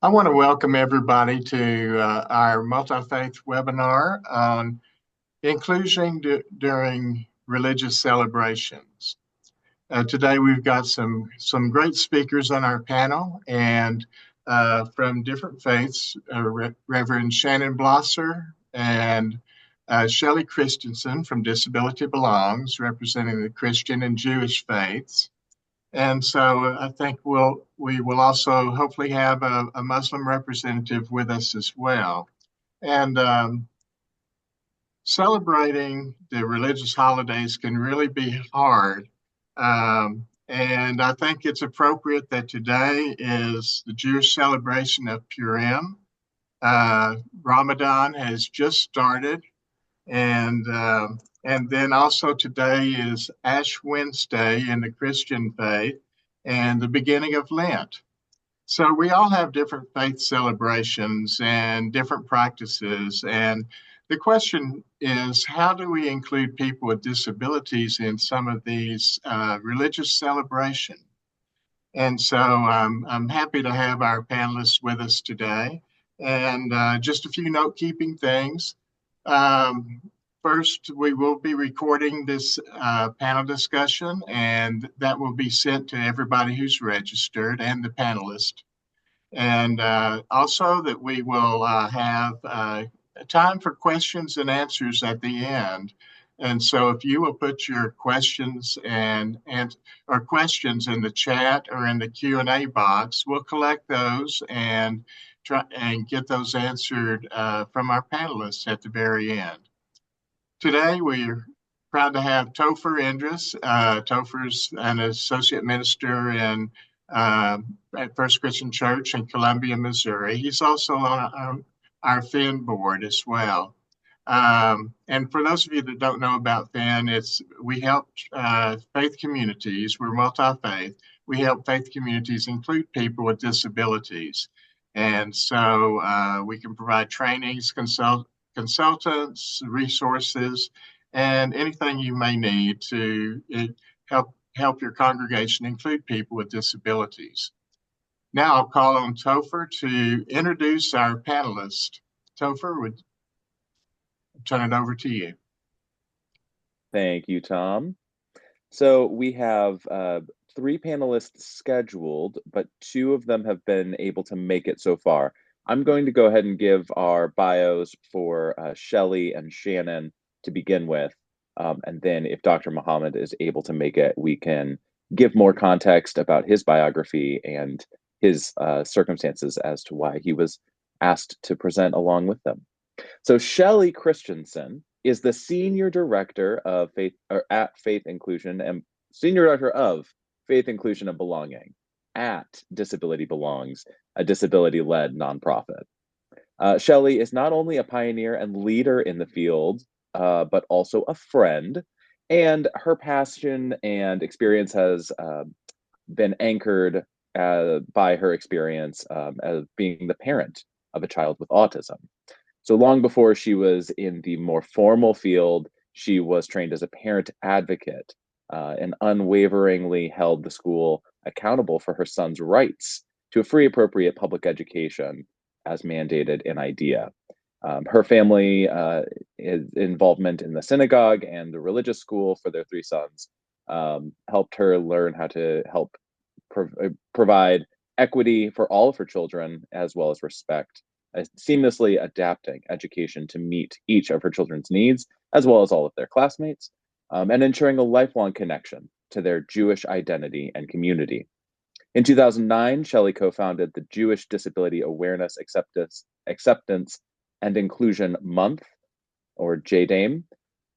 I want to welcome everybody to our multi-faith webinar on inclusion during religious celebrations. Today we've got some great speakers on our panel and from different faiths, Reverend Shannon Blosser and Shelley Christensen from Disability Belongs, representing the Christian and Jewish faiths. And so I think we will also hopefully have a Muslim representative with us as well. And celebrating the religious holidays can really be hard. And I think it's appropriate that today is the Jewish celebration of Purim. Ramadan has just started, and then also today is Ash Wednesday in the Christian faith and the beginning of Lent. So we all have different faith celebrations and different practices. And the question is, how do we include people with disabilities in some of these religious celebrations? And so I'm happy to have our panelists with us today. And just a few note keeping things. Um, First, we will be recording this panel discussion, and that will be sent to everybody who's registered and the panelists. And also that we will have time for questions and answers at the end. And so if you will put your questions and or questions in the chat or in the Q&A box, we'll collect those and try and get those answered from our panelists at the very end. Today, we're proud to have Topher Indris. Topher's an associate minister at First Christian Church in Columbia, Missouri. He's also on our FIN board as well. And for those of you that don't know about FIN, we help faith communities. We're multi-faith. We help faith communities include people with disabilities. And so we can provide trainings, consultants, resources, and anything you may need to help your congregation include people with disabilities. Now I'll call on Topher to introduce our panelists. Topher, would turn it over to you. Thank you, Tom. So we have three panelists scheduled, but two of them have been able to make it so far. I'm going to go ahead and give our bios for Shelley and Shannon to begin with. And then if Dr. Muhammad is able to make it, we can give more context about his biography and his circumstances as to why he was asked to present along with them. So Shelley Christensen is the Senior Director of Faith at Faith Inclusion and Senior Director of Faith Inclusion and Belonging at Disability Belongs, a disability-led nonprofit. Shelley is not only a pioneer and leader in the field, but also a friend, and her passion and experience has been anchored by her experience as being the parent of a child with autism. So long before she was in the more formal field, she was trained as a parent advocate and unwaveringly held the school accountable for her son's rights to a free, appropriate public education as mandated in IDEA. Her family involvement in the synagogue and the religious school for their three sons helped her learn how to help provide equity for all of her children, as well as respect, seamlessly adapting education to meet each of her children's needs, as well as all of their classmates, and ensuring a lifelong connection to their Jewish identity and community. In 2009, Shelley co-founded the Jewish Disability Awareness, Acceptance and Inclusion Month, or JDAME,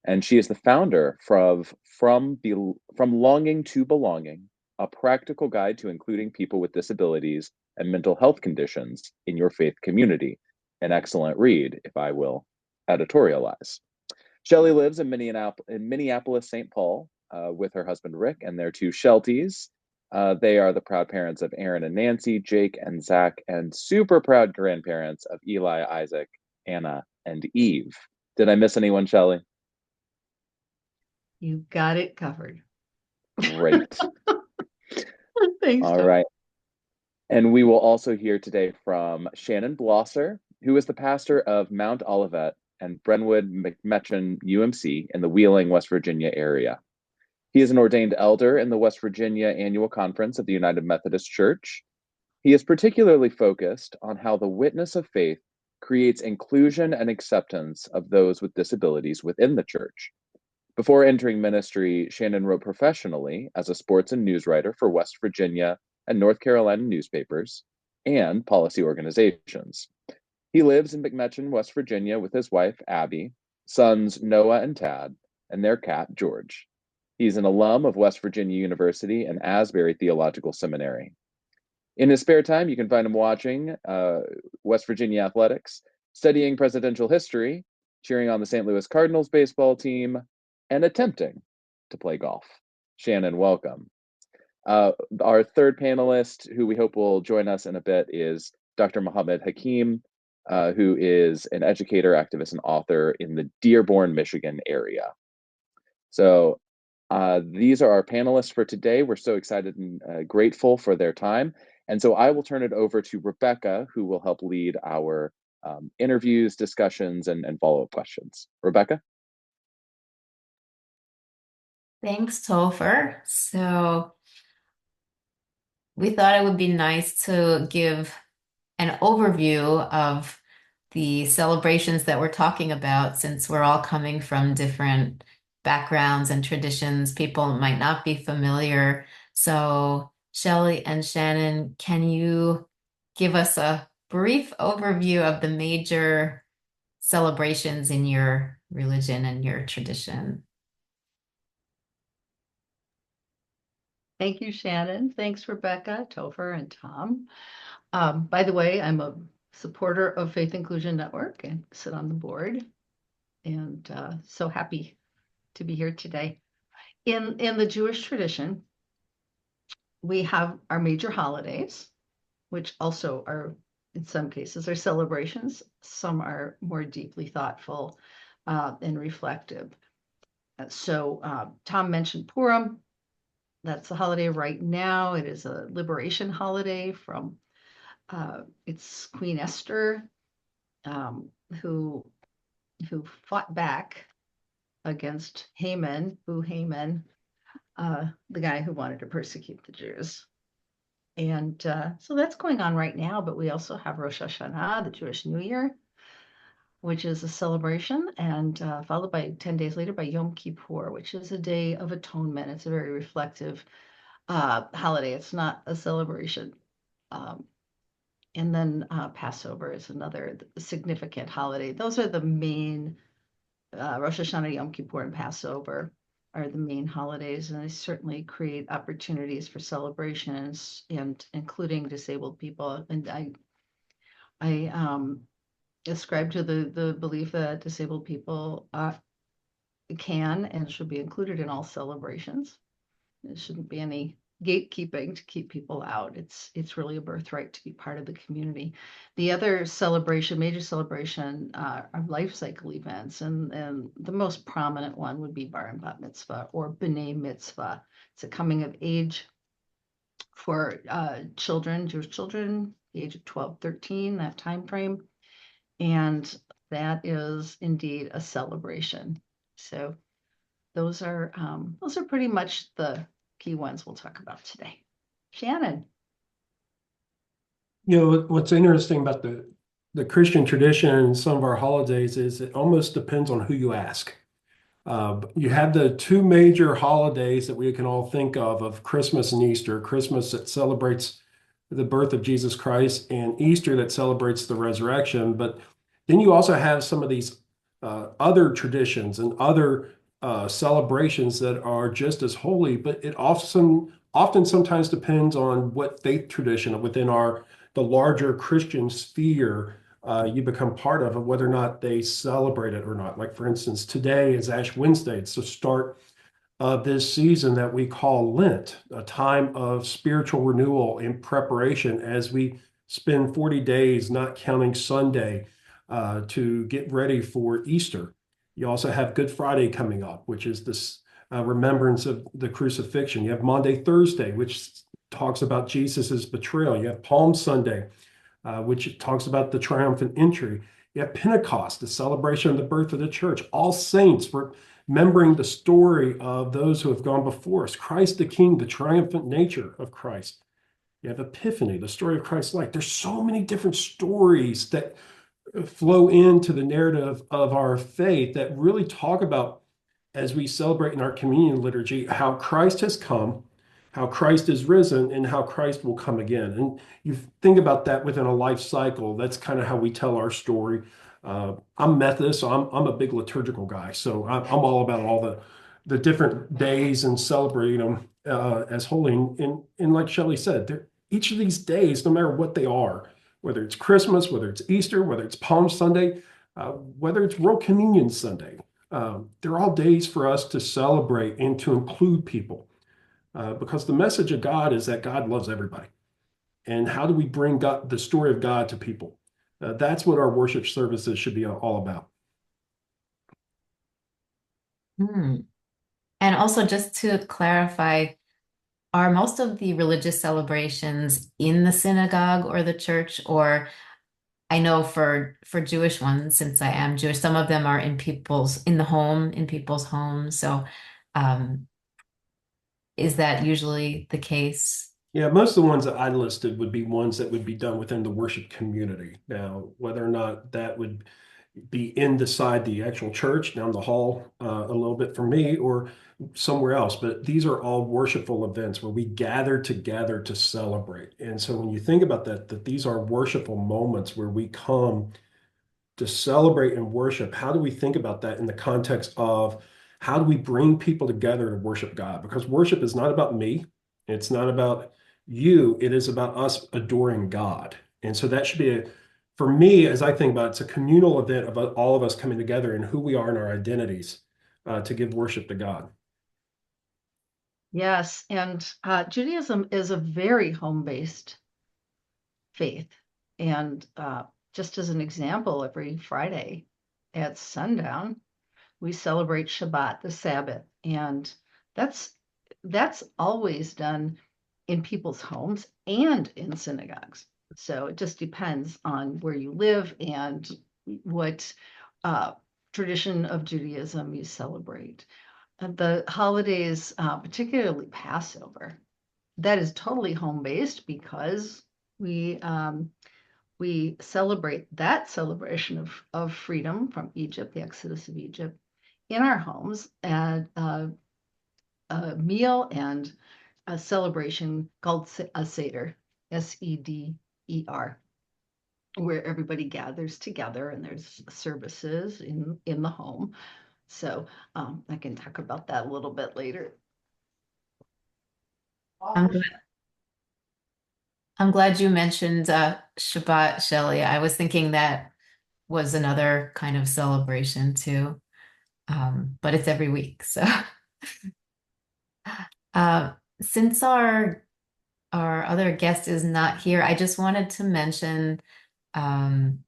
and she is the founder From Longing to Belonging, a practical guide to including people with disabilities and mental health conditions in your faith community. An excellent read, if I will editorialize. Shelley lives in Minneapolis, St. Paul, with her husband Rick and their two Shelties. They are the proud parents of Aaron and Nancy, Jake and Zach, and super proud grandparents of Eli, Isaac, Anna, and Eve. Did I miss anyone, Shelley? You got it covered. Great. Thanks. All right. And we will also hear today from Shannon Blosser, who is the pastor of Mount Olivet and Brentwood McMechen UMC in the Wheeling, West Virginia area. He is an ordained elder in the West Virginia Annual Conference of the United Methodist Church. He is particularly focused on how the witness of faith creates inclusion and acceptance of those with disabilities within the church. Before entering ministry, Shannon wrote professionally as a sports and news writer for West Virginia and North Carolina newspapers and policy organizations. He lives in McMechen, West Virginia with his wife, Abby, sons Noah and Tad, and their cat, George. He's an alum of West Virginia University and Asbury Theological Seminary. In his spare time, you can find him watching West Virginia athletics, studying presidential history, cheering on the St. Louis Cardinals baseball team, and attempting to play golf. Shannon, welcome. Our third panelist, who we hope will join us in a bit, is Dr. Mohammed Hakim, who is an educator, activist, and author in the Dearborn, Michigan area. So these are our panelists for today. We're so excited and grateful for their time. And so I will turn it over to Rebecca, who will help lead our interviews, discussions, and follow-up questions. Rebecca? Thanks, Topher. So we thought it would be nice to give an overview of the celebrations that we're talking about, since we're all coming from different backgrounds and traditions. People might not be familiar. So Shelley and Shannon, can you give us a brief overview of the major celebrations in your religion and your tradition? Thank you, Shannon. Thanks, Rebecca, Topher, and Tom. By the way, I'm a supporter of Faith Inclusion Network and sit on the board, and so happy to be here today. In the Jewish tradition, we have our major holidays, which also are, in some cases, are celebrations. Some are more deeply thoughtful and reflective. So Tom mentioned Purim. That's the holiday right now. It is a liberation holiday from it's Queen Esther, who fought back against Haman, the guy who wanted to persecute the Jews. And so that's going on right now. But we also have Rosh Hashanah, the Jewish New Year, which is a celebration, and followed by 10 days later by Yom Kippur, which is a day of atonement. It's a very reflective holiday. It's not a celebration. And then Passover is another significant holiday. Those are the main, Rosh Hashanah, Yom Kippur, and Passover are the main holidays, and they certainly create opportunities for celebrations, and including disabled people. And I ascribe to the belief that disabled people can and should be included in all celebrations. There shouldn't be any gatekeeping to keep people out. It's really a birthright to be part of the community. The other celebration, major celebration, are life cycle events, and the most prominent one would be Bar and Bat Mitzvah or B'nai Mitzvah. It's a coming of age for children, Jewish children, the age of 12, 13, that time frame, and that is indeed a celebration. So those are pretty much the key ones we'll talk about today. Shannon. You know, what's interesting about the Christian tradition and some of our holidays is it almost depends on who you ask. You have the two major holidays that we can all think of Christmas and Easter. Christmas that celebrates the birth of Jesus Christ, and Easter that celebrates the resurrection. But then you also have some of these other traditions and other celebrations that are just as holy, but it often sometimes depends on what faith tradition within the larger Christian sphere you become part of whether or not they celebrate it or not. Like, for instance, today is Ash Wednesday. It's the start of this season that we call Lent, a time of spiritual renewal and preparation as we spend 40 days, not counting Sunday, to get ready for Easter. You also have Good Friday coming up, which is this remembrance of the crucifixion. You have Maundy Thursday, which talks about Jesus's betrayal. You have Palm Sunday, which talks about the triumphant entry. You have Pentecost, the celebration of the birth of the church. All saints, remembering the story of those who have gone before us. Christ the King, the triumphant nature of Christ. You have Epiphany, the story of Christ's life. There's so many different stories that flow into the narrative of our faith that really talk about, as we celebrate in our communion liturgy, how Christ has come, how Christ is risen, and how Christ will come again. And you think about that within a life cycle. That's kind of how we tell our story. I'm Methodist, so I'm a big liturgical guy. So I'm all about all the different days and celebrating them as holy. And like Shelley said, each of these days, no matter what they are, whether it's Christmas, whether it's Easter, whether it's Palm Sunday, whether it's World Communion Sunday, they're all days for us to celebrate and to include people, because the message of God is that God loves everybody. And how do we bring God, the story of God, to people? That's what our worship services should be all about. Hmm. And also, just to clarify, are most of the religious celebrations in the synagogue or the church? Or I know for Jewish ones, since I am Jewish, some of them are in the home, in people's homes. So, um, is that usually the case? Yeah, most of the ones that I listed would be ones that would be done within the worship community. Now, whether or not that would be inside the actual church, down the hall a little bit from me, or somewhere else, but these are all worshipful events where we gather together to celebrate. And so when you think about that these are worshipful moments where we come to celebrate and worship, how do we think about that in the context of how do we bring people together to worship God? Because worship is not about me, it's not about you, it is about us adoring God. And so that should be for me, as I think about it, it's a communal event about all of us coming together and who we are in our identities to give worship to God. Yes, and Judaism is a very home-based faith. And just as an example, every Friday at sundown, we celebrate Shabbat, the Sabbath, and that's that's always done in people's homes and in synagogues. So it just depends on where you live and what tradition of Judaism you celebrate. And the holidays, particularly Passover, that is totally home based because we we celebrate that celebration of freedom from Egypt, the Exodus of Egypt, in our homes at a meal and a celebration called a Seder, Seder, where everybody gathers together and there's services in the home. So I can talk about that a little bit later. I'm glad, I'm glad you mentioned Shabbat, Shelley. I was thinking that was another kind of celebration too. But it's every week. So uh, since our other guest is not here, I just wanted to mention um,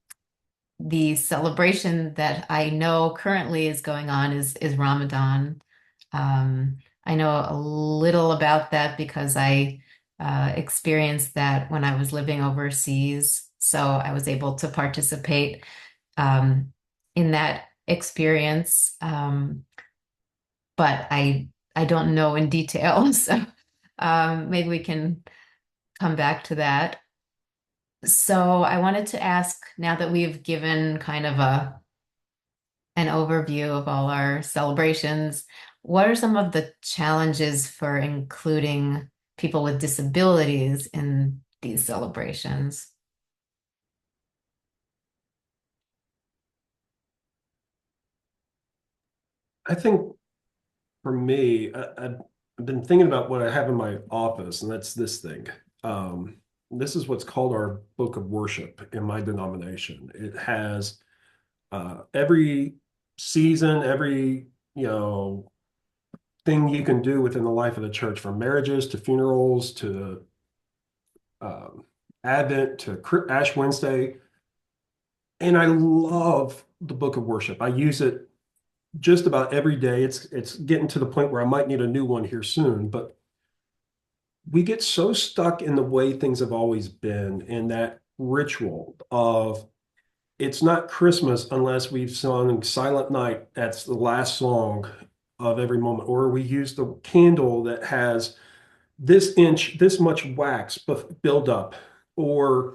the celebration that I know currently is going on is Ramadan. I know a little about that because I experienced that when I was living overseas. So I was able to participate um, in that experience. But I don't know in detail. So maybe we can come back to that. So I wanted to ask, now that we've given kind of an overview of all our celebrations, what are some of the challenges for including people with disabilities in these celebrations? I think for me, I've been thinking about what I have in my office, and that's this thing. This is what's called our book of worship in my denomination. It has every season, every thing you can do within the life of the church, from marriages to funerals to um, Advent to Ash Wednesday. And I love the book of worship. I use it just about every day. It's getting to the point where I might need a new one here soon, but we get so stuck in the way things have always been in that ritual of it's not Christmas unless we've sung Silent Night. That's the last song of every moment. Or we use the candle that has this much wax build up. Or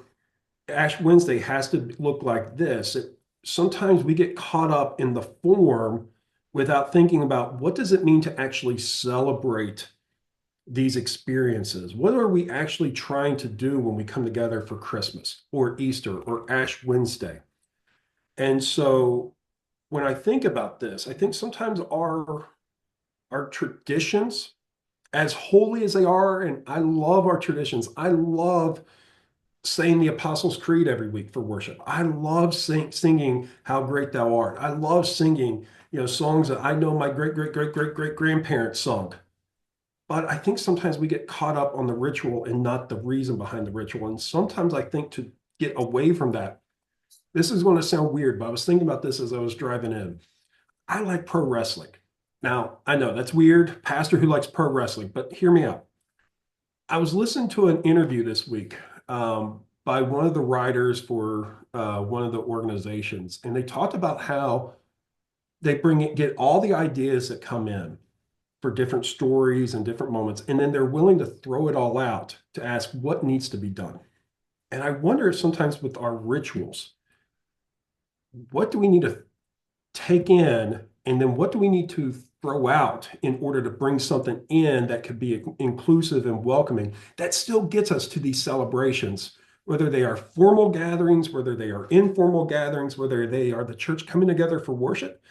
Ash Wednesday has to look like this. Sometimes we get caught up in the form without thinking about what does it mean to actually celebrate these experiences? What are we actually trying to do when we come together for Christmas or Easter or Ash Wednesday? And so when I think about this, I think sometimes our traditions, as holy as they are, and I love our traditions. I love saying the Apostles' Creed every week for worship. I love singing "How Great Thou Art." I love singing, songs that I know my great great great great great grandparents sung. But I think sometimes we get caught up on the ritual and not the reason behind the ritual. And sometimes I think to get away from that, this is going to sound weird, but I was thinking about this as I was driving in. I like pro wrestling. Now, I know that's weird, pastor who likes pro wrestling, but hear me out. I was listening to an interview this week by one of the writers for one of the organizations, and they talked about how get all the ideas that come in for different stories and different moments, and then they're willing to throw it all out to ask what needs to be done. And I wonder if sometimes with our rituals, what do we need to take in, and then what do we need to throw out in order to bring something in that could be inclusive and welcoming that still gets us to these celebrations, whether they are formal gatherings, whether they are informal gatherings, whether they are the church coming together for worship,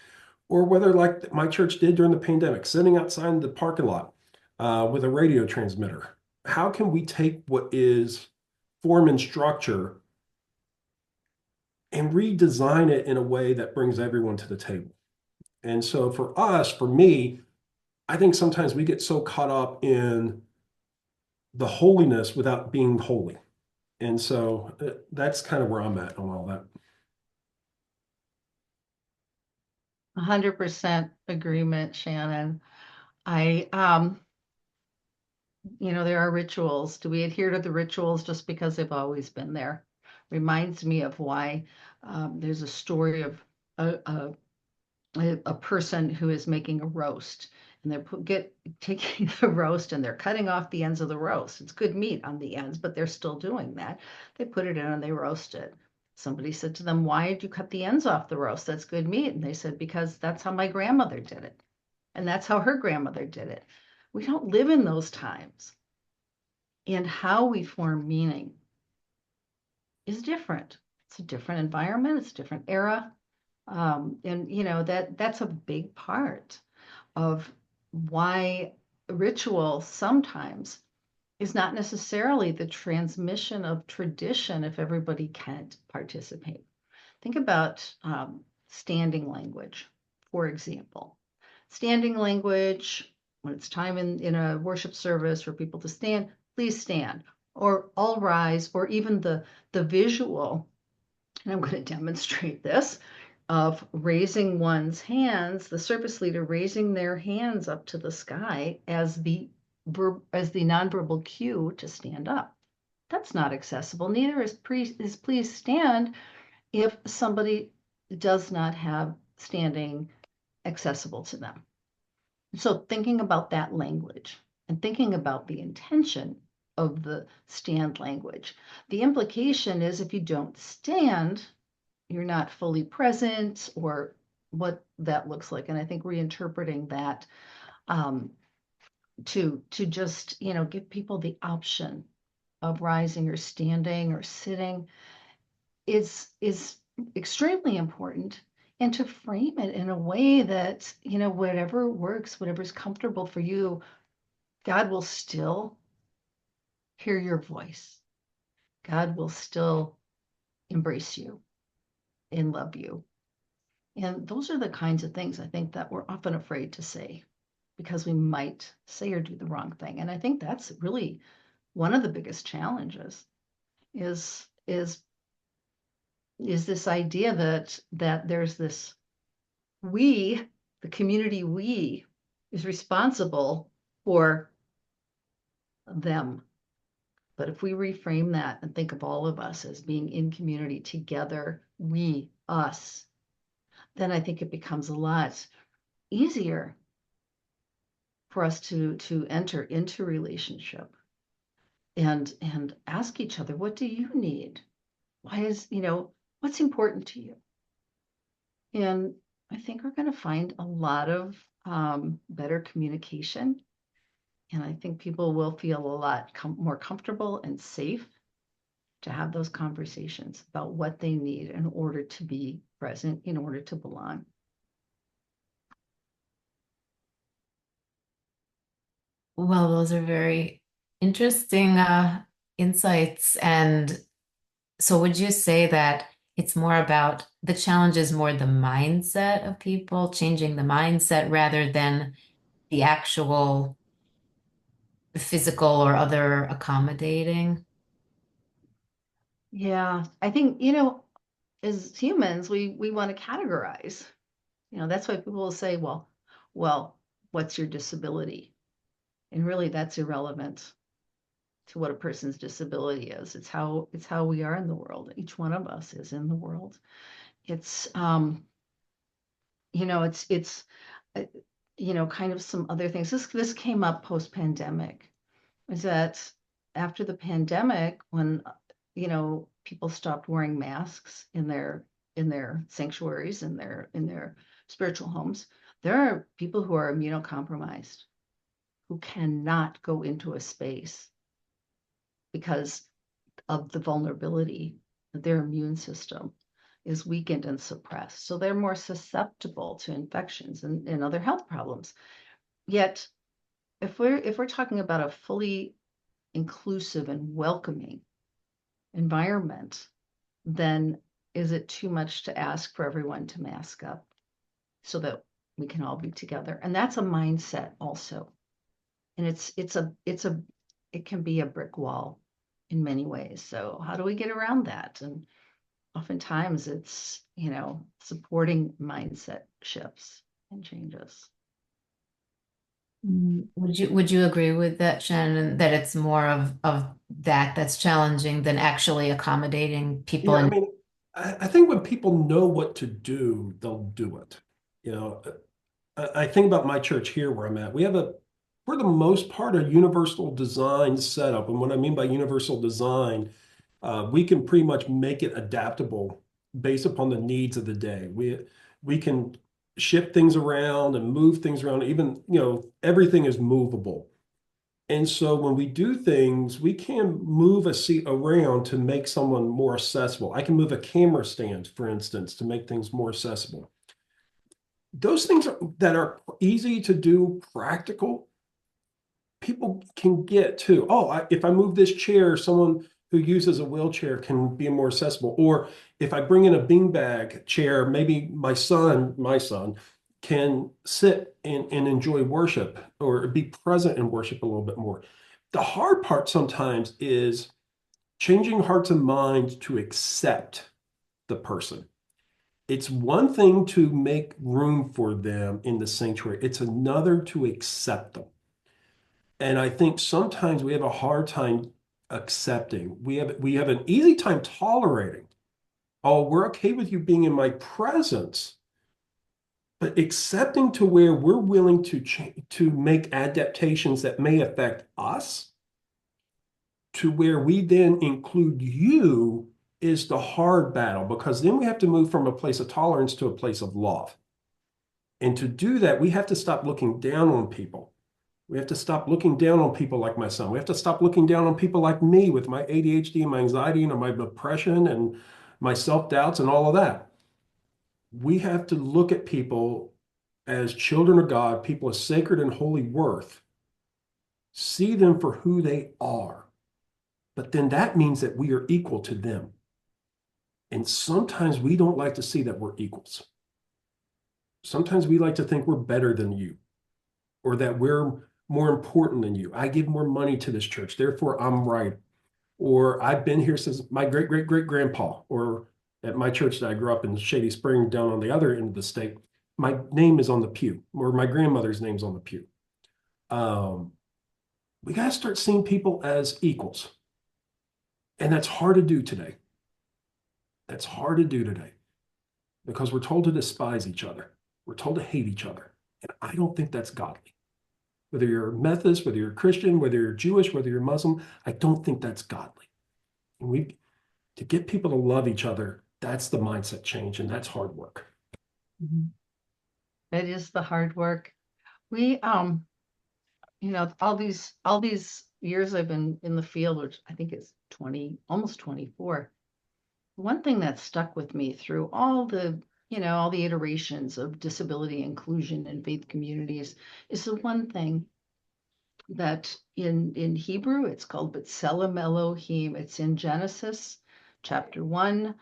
or whether, like my church did during the pandemic, sitting outside the parking lot with a radio transmitter. How can we take what is form and structure and redesign it in a way that brings everyone to the table? And so for us, for me, I think sometimes we get so caught up in the holiness without being holy. And so that's kind of where I'm at on all that. 100% agreement, Shannon. I, there are rituals. Do we adhere to the rituals just because they've always been there? Reminds me of why there's a story of a person who is making a roast, and they're taking the roast and they're cutting off the ends of the roast. It's good meat on the ends, but they're still doing that. They put it in and they roast it. Somebody said to them, "Why did you cut the ends off the roast? That's good meat." And they said, "Because that's how my grandmother did it. And that's how her grandmother did it." We don't live in those times. And how we form meaning is different. It's a different environment, it's a different era. That's a big part of why ritual sometimes is not necessarily the transmission of tradition if everybody can't participate. Think about standing language, for example. Standing language, when it's time in a worship service for people to stand, please stand, or all rise, or even the visual, and I'm going to demonstrate this, of raising one's hands, the service leader raising their hands up to the sky as the nonverbal cue to stand up. That's not accessible. Neither is please stand if somebody does not have standing accessible to them. So thinking about that language and thinking about the intention of the stand language, the implication is if you don't stand, you're not fully present, or what that looks like. And I think reinterpreting that to just give people the option of rising or standing or sitting is extremely important, and to frame it in a way that whatever works, whatever's comfortable for you, God will still hear your voice. God will still embrace you and love you. And those are the kinds of things I think that we're often afraid to say because we might say or do the wrong thing. And I think that's really one of the biggest challenges is this idea that there's this the community is responsible for them. But if we reframe that and think of all of us as being in community together, we, us, then I think it becomes a lot easier for us to enter into relationship and ask each other, what do you need? Why is, what's important to you? And I think we're going to find a lot of better communication. And I think people will feel a lot more comfortable and safe to have those conversations about what they need in order to be present, in order to belong. Well, those are very interesting insights. And so would you say that it's more about the challenge is more the mindset of people, changing the mindset rather than the actual physical or other accommodating? Yeah, I think, as humans, we want to categorize. That's why people will say, well, what's your disability? And really that's irrelevant to what a person's disability is. It's how we are in the world. Each one of us is in the world. It's it's kind of some other things. This came up post-pandemic, is that after the pandemic, when people stopped wearing masks in their sanctuaries, in their spiritual homes, there are people who are immunocompromised who cannot go into a space because of the vulnerability that their immune system is weakened and suppressed. So they're more susceptible to infections and other health problems. Yet, if we're talking about a fully inclusive and welcoming environment, then is it too much to ask for everyone to mask up so that we can all be together? And that's a mindset also. And it can be a brick wall in many ways. So how do we get around that? And oftentimes it's, supporting mindset shifts and changes. Would you agree with that, Shannon, that it's more of that's challenging than actually accommodating people Yeah, I in mean, I think when people know what to do, they'll do it. You know, I think about my church here where I'm at. For the most part, a universal design setup. And what I mean by universal design, we can pretty much make it adaptable based upon the needs of the day. We can shift things around and move things around. Even, everything is movable. And so when we do things, we can move a seat around to make someone more accessible. I can move a camera stand, for instance, to make things more accessible. Those things that are easy to do, practical, people can get too. Oh, if I move this chair, someone who uses a wheelchair can be more accessible. Or if I bring in a beanbag chair, maybe my son can sit and enjoy worship or be present in worship a little bit more. The hard part sometimes is changing hearts and minds to accept the person. It's one thing to make room for them in the sanctuary. It's another to accept them. And I think sometimes we have a hard time accepting. We have an easy time tolerating. Oh, we're okay with you being in my presence, but accepting to where we're willing to make adaptations that may affect us, to where we then include you is the hard battle, because then we have to move from a place of tolerance to a place of love. And to do that, we have to stop looking down on people. We have to stop looking down on people like my son. We have to stop looking down on people like me with my ADHD and my anxiety and my depression and my self-doubts and all of that. We have to look at people as children of God, people of sacred and holy worth, see them for who they are. But then that means that we are equal to them. And sometimes we don't like to see that we're equals. Sometimes we like to think we're better than you, or that we're more important than you. I give more money to this church, therefore I'm right. Or I've been here since my great great great grandpa, or at my church that I grew up in Shady Spring down on the other end of the state, my name is on the pew, or my grandmother's name's on the pew. We got to start seeing people as equals. And that's hard to do today. That's hard to do today because we're told to despise each other. We're told to hate each other. And I don't think that's godly. Whether you're Methodist, whether you're Christian, whether you're Jewish, whether you're Muslim, I don't think that's godly. And to get people to love each other, that's the mindset change, and that's hard work. That is the hard work. We, all these years I've been in the field, which I think is 20, almost 24. One thing that stuck with me through all the iterations of disability inclusion and faith communities is the one thing that in Hebrew it's called B'Tselem Elohim. It's in Genesis chapter 1,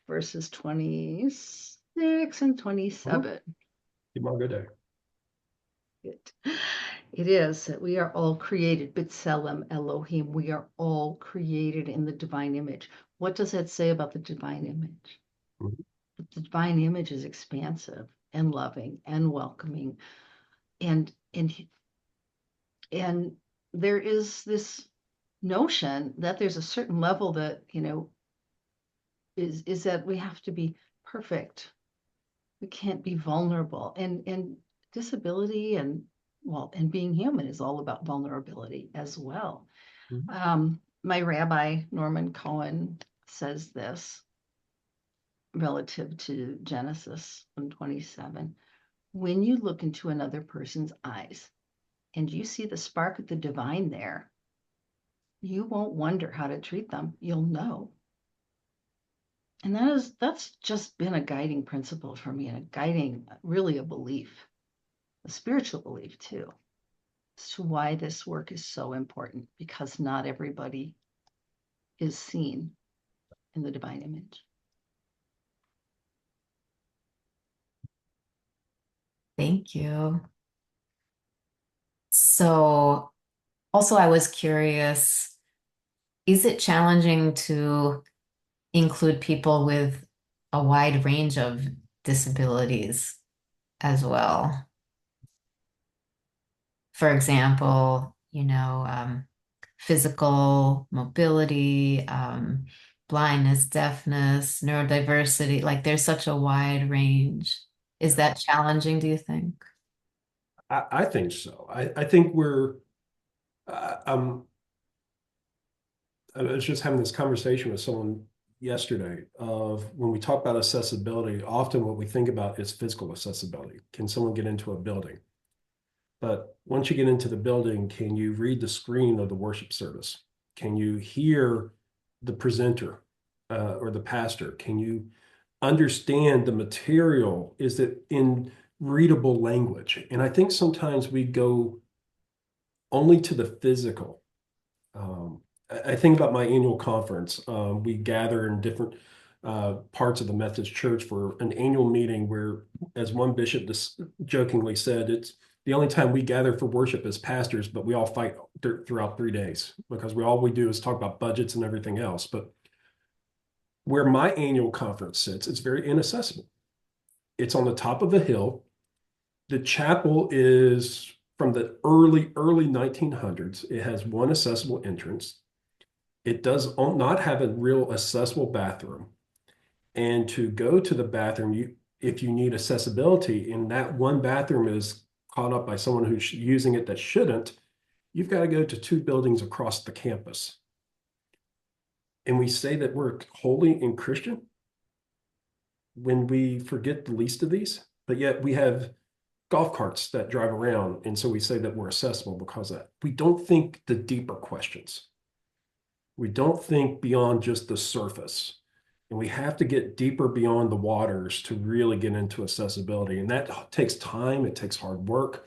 verses 26 and 27. Good day. It is that we are all created, B'Tselem Elohim. We are all created in the divine image. What does that say about the divine image? Mhm. The divine image is expansive and loving and welcoming, and there is this notion that there's a certain level that is that we have to be perfect. We can't be vulnerable, and disability and being human is all about vulnerability as well. My rabbi Norman Cohen says this relative to Genesis 1:27. When you look into another person's eyes and you see the spark of the divine there, you won't wonder how to treat them. You'll know. And that's just been a guiding principle for me, and really a belief, a spiritual belief too, as to why this work is so important, because not everybody is seen in the divine image. Thank you. So, also, I was curious, is it challenging to include people with a wide range of disabilities as well? For example, physical mobility, blindness, deafness, neurodiversity, like there's such a wide range. Is that challenging, do you think? I think so. I think I was just having this conversation with someone yesterday of when we talk about accessibility, often what we think about is physical accessibility. Can someone get into a building? But once you get into the building, can you read the screen of the worship service? Can you hear the presenter or the pastor? Can you understand the material? Is it in readable language? And I think sometimes we go only to the physical. I think about my annual conference. We gather in different parts of the Methodist Church for an annual meeting where, as one bishop just jokingly said, it's the only time we gather for worship as pastors, but we all fight throughout 3 days because all we do is talk about budgets and everything else. But where my annual conference sits, it's very inaccessible. It's on the top of a hill. The chapel is from the early 1900s. It has one accessible entrance. It does not have a real accessible bathroom. And to go to the bathroom, if you need accessibility and that one bathroom is caught up by someone who's using it that shouldn't, you've got to go to 2 buildings across the campus. And we say that we're holy and Christian when we forget the least of these, but yet we have golf carts that drive around. And so we say that we're accessible because of that. We don't think the deeper questions. We don't think beyond just the surface. And we have to get deeper beyond the waters to really get into accessibility. And that takes time. It takes hard work.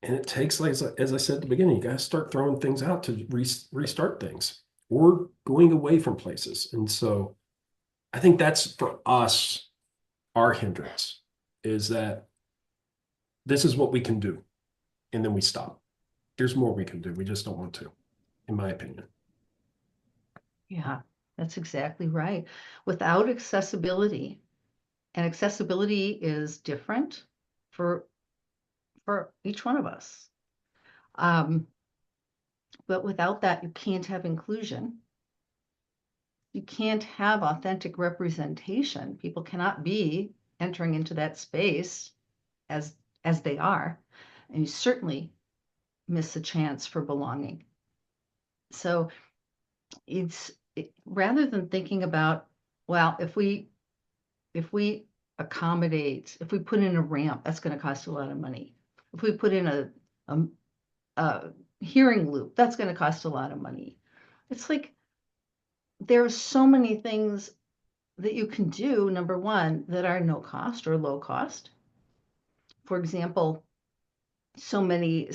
And it takes, like, as I said at the beginning, you got to start throwing things out to restart things or going away from places. And so I think that's for us, our hindrance is that this is what we can do. And then we stop. There's more we can do. We just don't want to, in my opinion. Yeah, that's exactly right. Without accessibility, and accessibility is different for each one of us. But without that, you can't have inclusion. You can't have authentic representation. People cannot be entering into that space as they are. And you certainly miss a chance for belonging. So rather than thinking about, well, if we accommodate, if we put in a ramp, that's going to cost a lot of money. If we put in a hearing loop, that's going to cost a lot of money. It's like there are so many things that you can do, number one, that are no cost or low cost. For example, so many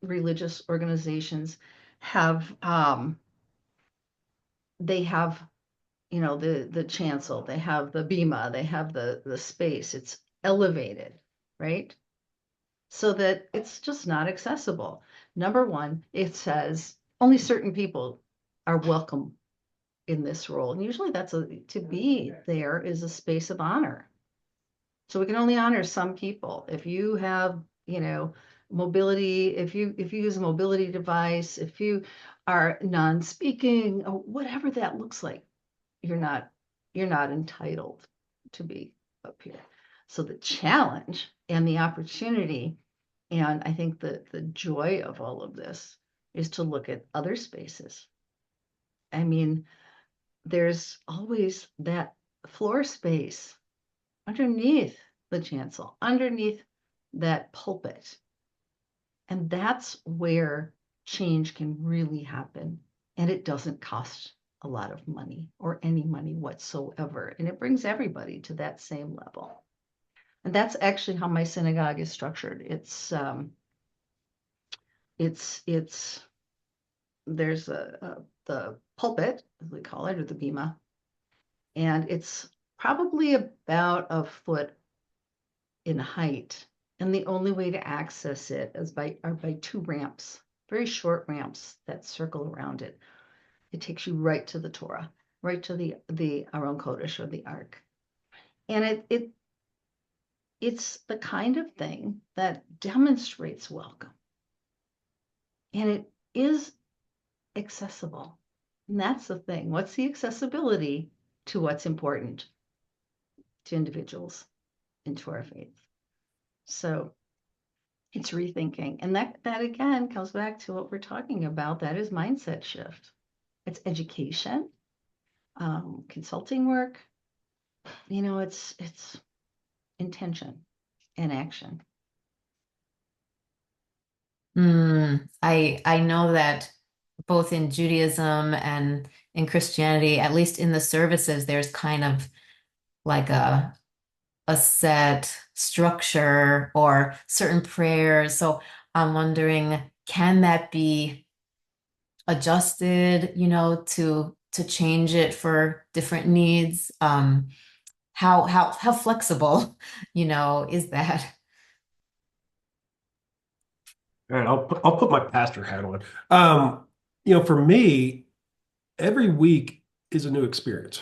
religious organizations have they have the chancel, they have the bima, they have the space. It's elevated, right? So that it's just not accessible. Number one, it says only certain people are welcome in this role. And usually to be there is a space of honor. So we can only honor some people. If you have, mobility, if you use a mobility device, if you are non-speaking, or whatever that looks like, you're not entitled to be up here. So the challenge and the opportunity, and I think the joy of all of this is to look at other spaces. I mean, there's always that floor space underneath the chancel, underneath that pulpit. And that's where change can really happen. And it doesn't cost a lot of money or any money whatsoever. And it brings everybody to that same level. And that's actually how my synagogue is structured. There's the pulpit, as we call it, or the bima, and it's probably about a foot in height. And the only way to access it is by two ramps, very short ramps that circle around it. It takes you right to the Torah, right to the Aron Kodesh, or the Ark. And it's the kind of thing that demonstrates welcome. And it is accessible. And that's the thing. What's the accessibility to what's important to individuals and to our faith? So it's rethinking. And that again comes back to what we're talking about. That is mindset shift. It's education, consulting work. It's intention and action. I know that both in Judaism and in Christianity, at least in the services, there's kind of like a set structure or certain prayers. So I'm wondering, can that be adjusted, to change it for different needs? How flexible, is that? All right, I'll put my pastor hat on. For me, every week is a new experience.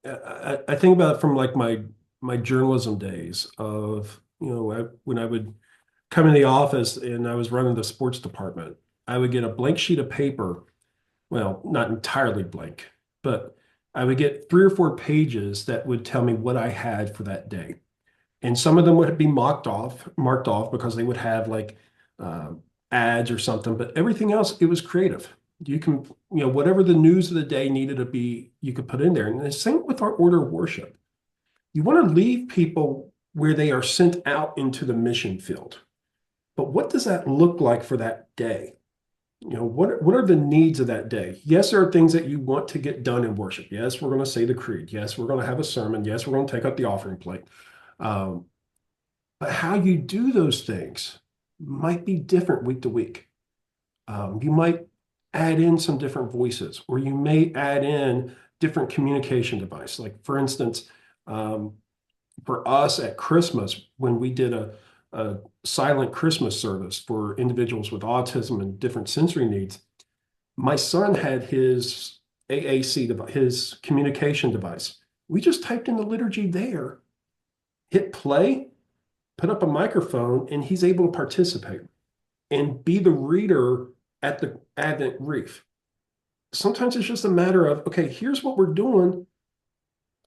I think about it from like my journalism days of, when I would come in the office and I was running the sports department, I would get a blank sheet of paper. Well, not entirely blank, but I would get 3 or 4 pages that would tell me what I had for that day. And some of them would be marked off because they would have like uh, ads or something, but everything else, it was creative. You can, whatever the news of the day needed to be, you could put in there. And the same with our order of worship. You want to leave people where they are sent out into the mission field. But what does that look like for that day? What are the needs of that day? Yes, there are things that you want to get done in worship. Yes, we're going to say the creed. Yes, we're going to have a sermon. Yes, we're going to take up the offering plate. But how you do those things might be different week to week. You might add in some different voices, or you may add in different communication device. Like for instance, for us at Christmas, when we did a silent Christmas service for individuals with autism and different sensory needs, my son had his AAC device, his communication device. We just typed in the liturgy there, hit play, put up a microphone, and he's able to participate and be the reader at the Advent wreath. Sometimes it's just a matter of, okay, here's what we're doing,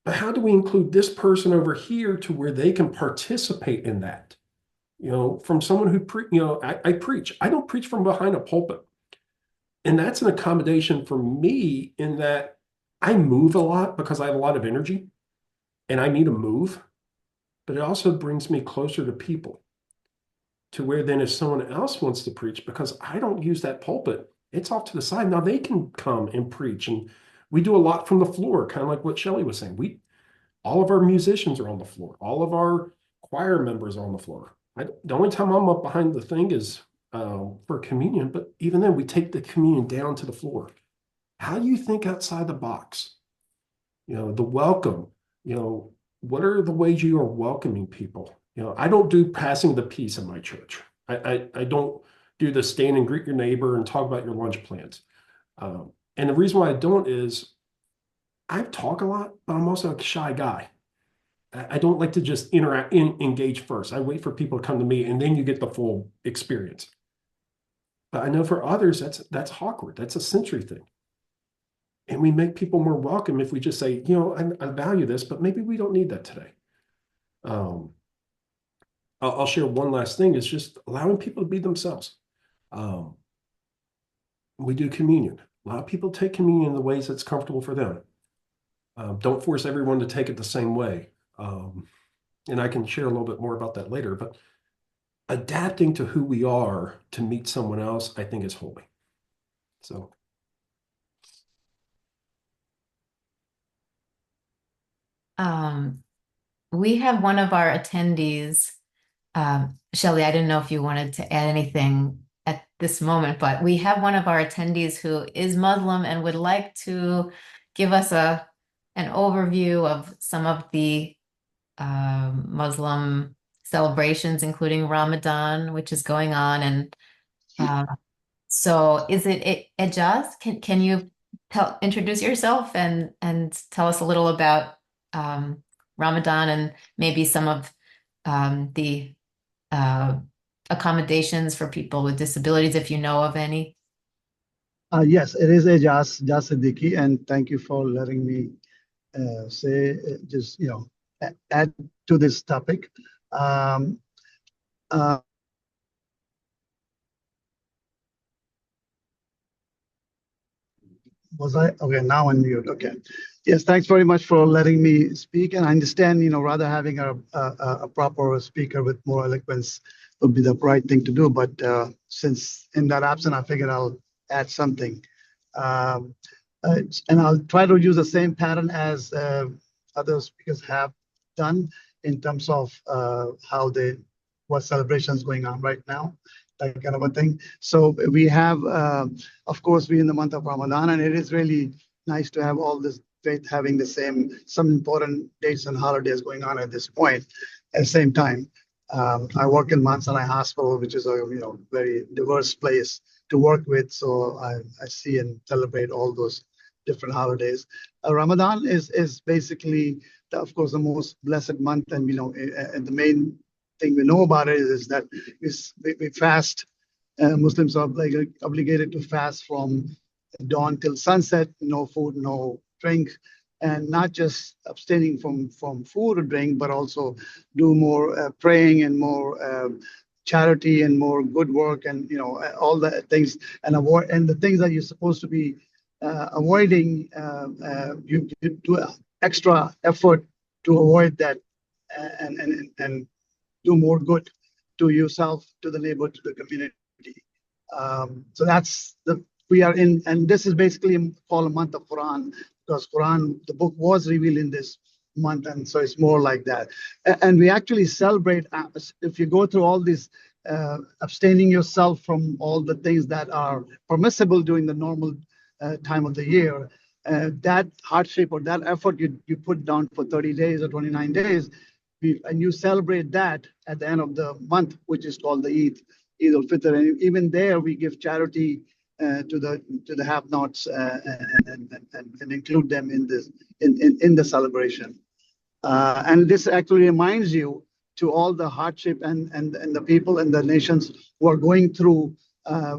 but how do we include this person over here to where they can participate in that? From someone who, I preach. I don't preach from behind a pulpit. And that's an accommodation for me in that I move a lot because I have a lot of energy and I need to move, but it also brings me closer to people to where then if someone else wants to preach, because I don't use that pulpit, it's off to the side. Now they can come and preach. And we do a lot from the floor, kind of like what Shelley was saying. All of our musicians are on the floor. All of our choir members are on the floor. The only time I'm up behind the thing is for communion, but even then we take the communion down to the floor. How do you think outside the box? The welcome, what are the ways you are welcoming people? I don't do passing the peace in my church. I don't do the stand and greet your neighbor and talk about your lunch plans. And the reason why I don't is I talk a lot, but I'm also a shy guy. I don't like to just engage first. I wait for people to come to me, and then you get the full experience. But I know for others, that's awkward. That's a sensory thing. And we make people more welcome if we just say, I value this, but maybe we don't need that today. I'll share one last thing. Is just allowing people to be themselves. We do communion. Allow people to take communion in the ways that's comfortable for them. Don't force everyone to take it the same way. And I can share a little bit more about that later, but adapting to who we are to meet someone else, I think is holy. So. We have one of our attendees, Shelley, I didn't know if you wanted to add anything at this moment, but we have one of our attendees who is Muslim and would like to give us an overview of some of the Muslim celebrations, including Ramadan, which is going on. And so is it Ejaz? Can you introduce yourself and tell us a little about Ramadan and maybe some of the accommodations for people with disabilities, if you know of any? Yes, it is a Jas Siddiqui, and thank you for letting me add to this topic. Uh, Was I? Okay, now I'm mute. Okay. Yes, thanks very much for letting me speak. And I understand, rather having a proper speaker with more eloquence would be the right thing to do. But since in that absence, I figured I'll add something. And I'll try to use the same pattern as other speakers have done in terms of what celebrations going on right now, that kind of a thing. So we have, of course, we're in the month of Ramadan, and it is really nice to have all this faith having some important dates and holidays going on at this point. At the same time, I work in Mount Sinai Hospital, which is a very diverse place to work with. So I see and celebrate all those different holidays. Ramadan is basically, of course, the most blessed month, and and the main thing we know about it is that we fast. Muslims are obligated to fast from dawn till sunset, no food, no drink, and not just abstaining from food or drink, but also do more praying and more charity and more good work, and all the things, and the things that you're supposed to be avoiding. You do extra effort to avoid that, and do more good to yourself, to the neighbor, to the community. So we are in, and this is basically called a month of Quran, because Quran, the book, was revealed in this month, and so it's more like that. And we actually celebrate, if you go through all this, abstaining yourself from all the things that are permissible during the normal time of the year, that hardship or that effort you put down for 30 days or 29 days, and you celebrate that at the end of the month, which is called the Eid al-Fitr. And even there, we give charity to the have-nots, and include them in the celebration. And this actually reminds you to all the hardship and the people and the nations who are going through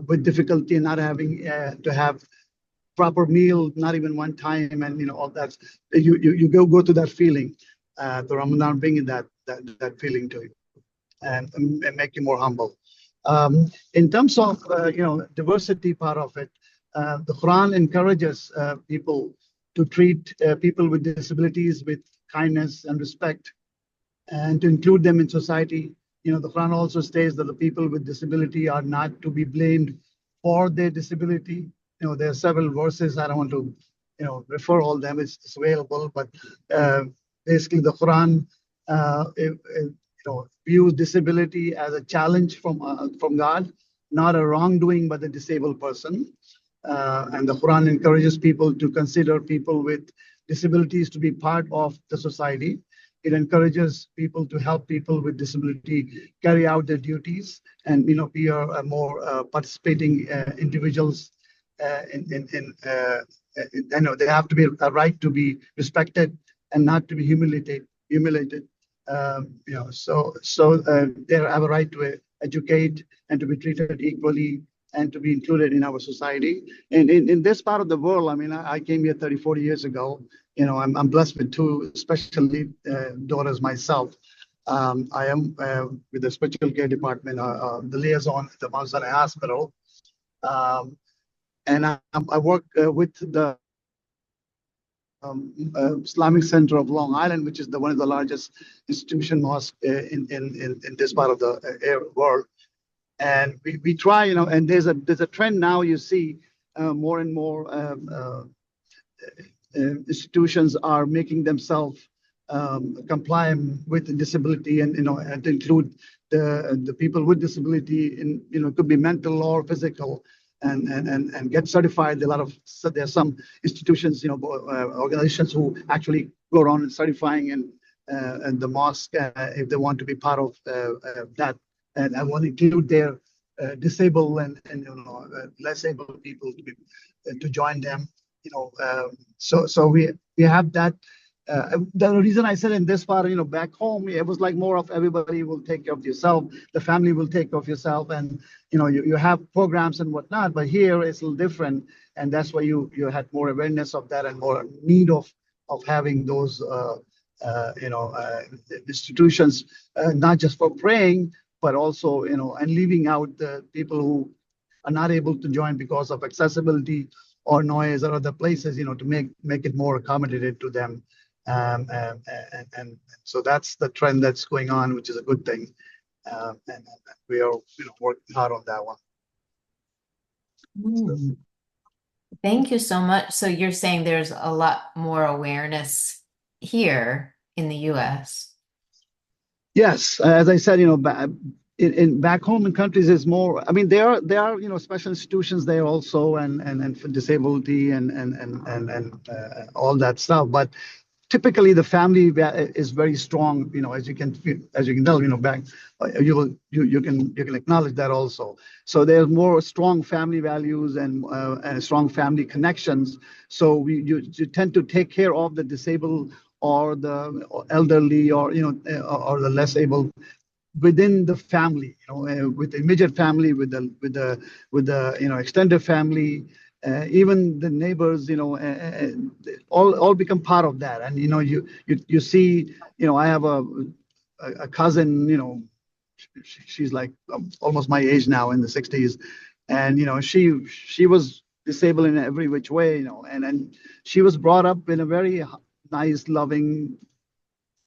with difficulty and not having to have proper meal, not even one time, and all that. You go to that feeling. The Ramadan bringing that feeling to you and make you more humble. In terms of diversity part of it, the Quran encourages people to treat people with disabilities with kindness and respect, and to include them in society. The Quran also states that the people with disability are not to be blamed for their disability. There are several verses. I don't want to, refer all them. It's available, but basically the Quran, views disability as a challenge from God, not a wrongdoing by the disabled person. And the Quran encourages people to consider people with disabilities to be part of the society. It encourages people to help people with disability carry out their duties and be a more participating individuals. They have to be a right to be respected and not to be humiliated. They have a right to educate and to be treated equally and to be included in our society. And in this part of the world, I mean, I came here 30, 40 years ago. I'm blessed with two, especially daughters myself. I am with the special care department, the liaison at the Mount Sinai Hospital. And I work with the Islamic Center of Long Island, which is one of the largest institution mosque in this part of the world. And we try, and there's a trend now. You see more and more institutions are making themselves compliant with disability, and and include the people with disability in it could be mental or physical, and get certified. There are some institutions, organizations who actually go around and certifying and the mosque if they want to be part of that, and I want to include their disabled and less able people to join them. So we have that. The reason I said in this part, back home, it was like more of everybody will take care of yourself, the family will take care of yourself, and you have programs and whatnot. But here it's a little different, and that's why you had more awareness of that and more need of having those institutions, not just for praying, but also and leaving out the people who are not able to join because of accessibility or noise or other places, to make it more accommodated to them. And so that's the trend that's going on, which is a good thing. And we are working hard on that one. Mm. Thank you so much. So you're saying there's a lot more awareness here in the US. Yes, as I said, in back home in countries is more. I mean, there are special institutions there also, and for disability and all that stuff. But typically, the family is very strong. As you can tell, back you can acknowledge that also. So there's more strong family values and strong family connections. So you tend to take care of the disabled or the elderly or or the less able within the family, with the immediate family, with the extended family, even the neighbors, all become part of that. And you see, I have a cousin, she's like almost my age now, in the 60s, and she was disabled in every which way, and she was brought up in a very nice, loving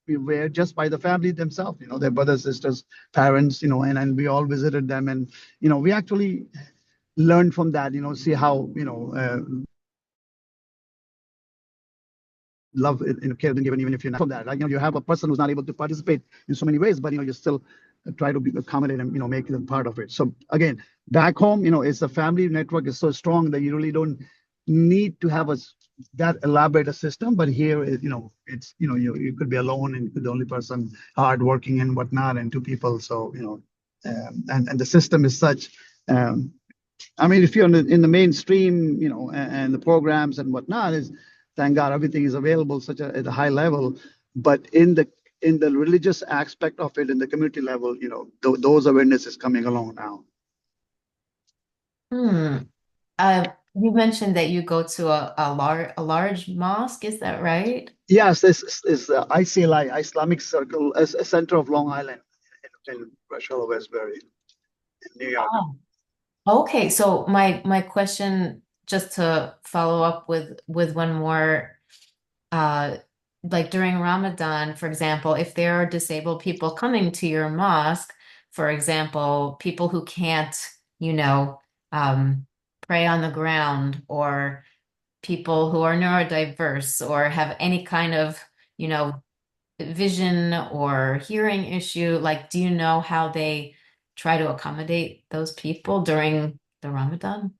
way just by the family themselves, their brothers, sisters, parents, and we all visited them, and we actually learned from that, see how love care and given, even if you're not from that. Like, you have a person who's not able to participate in so many ways, but you still try to accommodate and make them part of it. So again, back home, it's the family network is so strong that you really don't need to have that elaborate a system. But here, it's you could be alone and the only person hardworking and whatnot, and two people. So and the system is such. I mean, if you're in the mainstream, and the programs and whatnot, is thank God everything is available at a high level. But in the religious aspect of it, in the community level, those awareness is coming along now. Hmm. You mentioned that you go to a large mosque, is that right? Yes, this is ICLI, Islamic Circle, a center of Long Island in Russell, Westbury, in New York. Oh. Okay, so my question, just to follow up with one more, uh like during Ramadan, for example, if there are disabled people coming to your mosque, for example, people who can't, you know, um pray on the ground, or people who are neurodiverse or have any kind of, you know, vision or hearing issue, like, do you know how they try to accommodate those people during the Ramadan?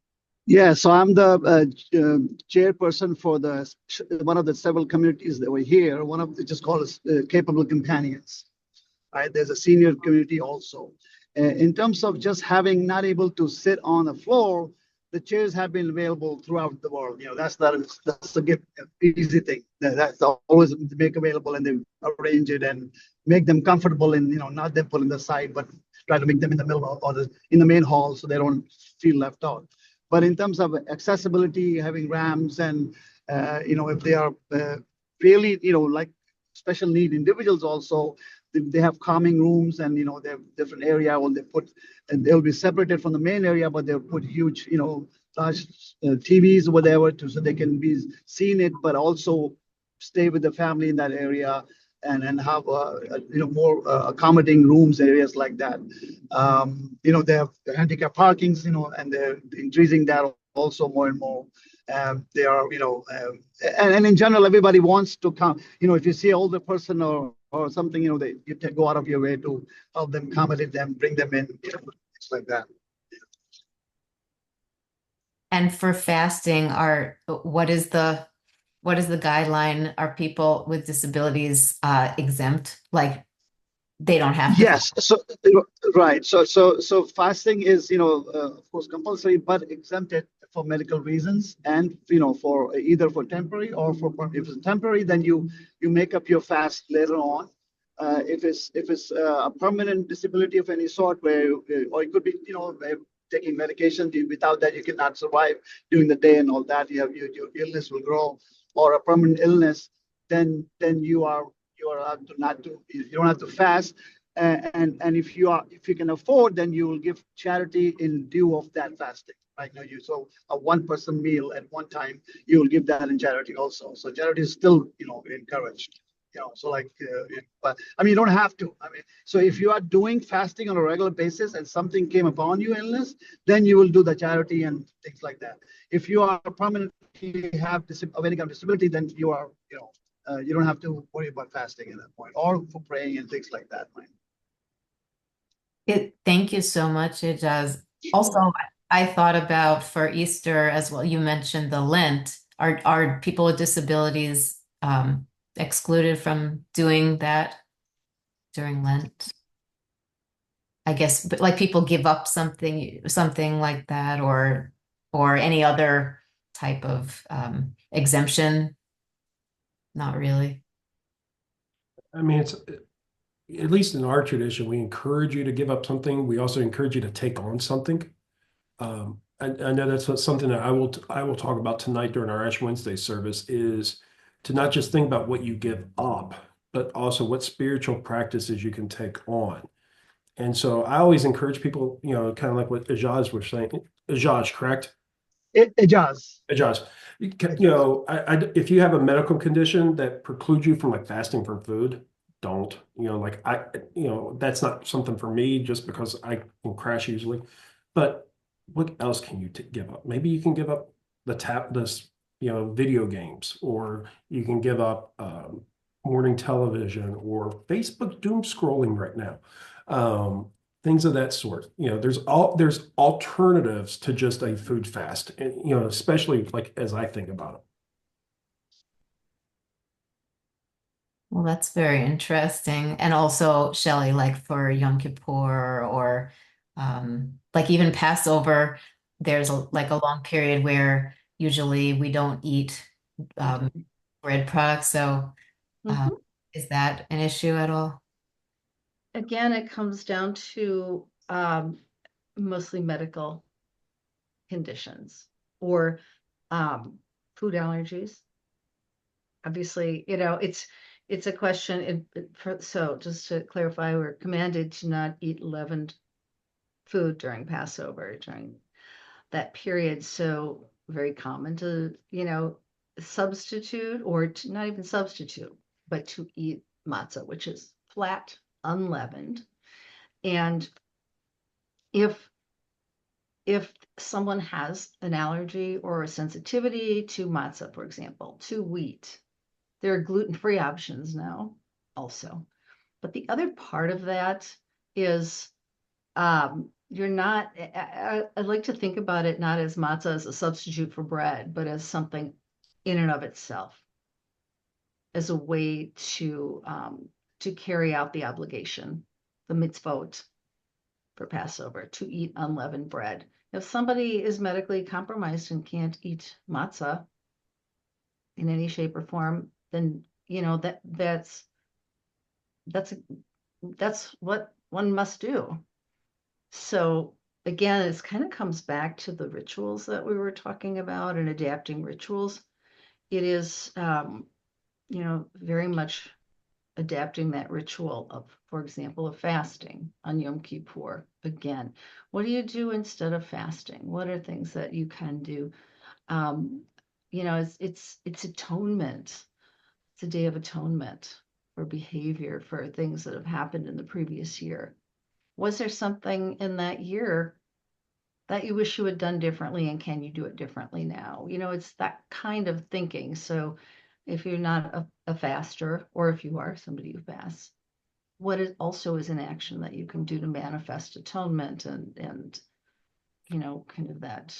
Yeah, so I'm the chairperson for one of the several communities that were here. One of just called Capable Companions. Right, there's a senior community also. In terms of just having not able to sit on the floor, the chairs have been available throughout the world. You know, that's a good, easy thing. That's always make available, and they arrange it and make them comfortable, and not them put in the side, but try to make them in the middle or in the main hall so they don't feel left out. But in terms of accessibility, having ramps, and if they are really like special need individuals also, they have calming rooms, and they have different area where they put, and they'll be separated from the main area, but they'll put huge large TVs or whatever so they can be seen it, but also stay with the family in that area, and have more accommodating rooms, areas like that. They have handicap parkings, and they're increasing that also more and more. They are, and in general, everybody wants to come. If you see an older person or something, you can go out of your way to help them, accommodate them, bring them in, things like that. And for fasting, what is the guideline? Are people with disabilities exempt? Like, they don't have to fast? Yes. So right. So fasting is, of course, compulsory, but exempted for medical reasons, and for either for temporary or for, if it's temporary, then you make up your fast later on. If it's a permanent disability of any sort, or it could be, taking medication. Without that, you cannot survive during the day and all that. Your illness will grow, or a permanent illness, then you are allowed to not do. You don't have to fast, and if you can afford, then you will give charity in lieu of that fasting. Right now, so a one-person meal at one time, you will give that in charity also. So charity is still encouraged. So like, but I mean, you don't have to. I mean, so if you are doing fasting on a regular basis and something came upon you, illness, then you will do the charity and things like that. If you are permanently have any kind of disability, then you don't have to worry about fasting at that point, or for praying and things like that. Right? Thank you so much. It does. Also, I thought about for Easter as well. You mentioned the Lent. Are people with disabilities excluded from doing that during Lent? I guess, but like people give up something like that, or any other type of exemption? Not really. I mean, it's at least in our tradition, we encourage you to give up something. We also encourage you to take on something. I know that's something that I will talk about tonight during our Ash Wednesday service, is to not just think about what you give up, but also what spiritual practices you can take on. And so I always encourage people, kind of like what Ajaz was saying. Ajaz, correct? It does. Ajaz, It does. if you have a medical condition that precludes you from like fasting from food, don't. Like that's not something for me just because I can crash easily. But what else can you give up? Maybe you can give up this, video games, or you can give up morning television or Facebook doom scrolling right now. Um, Things of that sort. There's alternatives to just a food fast, and especially like as I think about it. Well, that's very interesting. And also, Shelley, like for Yom Kippur, or like even Passover, there's like a long period where usually we don't eat um, bread products. So, um, Mhm. is that an issue at all? Again, it comes down to mostly medical. conditions or food allergies. Obviously, it's a question. So just to clarify, we're commanded to not eat leavened food during Passover, during that period. So very common to, substitute or to not even substitute, but to eat matzah, which is flat, unleavened. And if someone has an allergy or a sensitivity to matzah, for example, to wheat, there are gluten-free options now also. But the other part of that is you're not, I'd like to think about it not as matzah as a substitute for bread, but as something in and of itself, as a way to carry out the obligation, the mitzvot for Passover, to eat unleavened bread. If somebody is medically compromised and can't eat matzah in any shape or form, then that's what one must do. So again, it kind of comes back to the rituals that we were talking about and adapting rituals. It is, very much adapting that ritual of, for example, of fasting on Yom Kippur. Again, what do you do instead of fasting? What are things that you can do? It's atonement. It's a day of atonement for behavior, for things that have happened in the previous year. Was there something in that year that you wish you had done differently, and can you do it differently now? It's that kind of thinking. So if you're not a faster, or if you are somebody who fasts, what it also is an action that you can do to manifest atonement and kind of that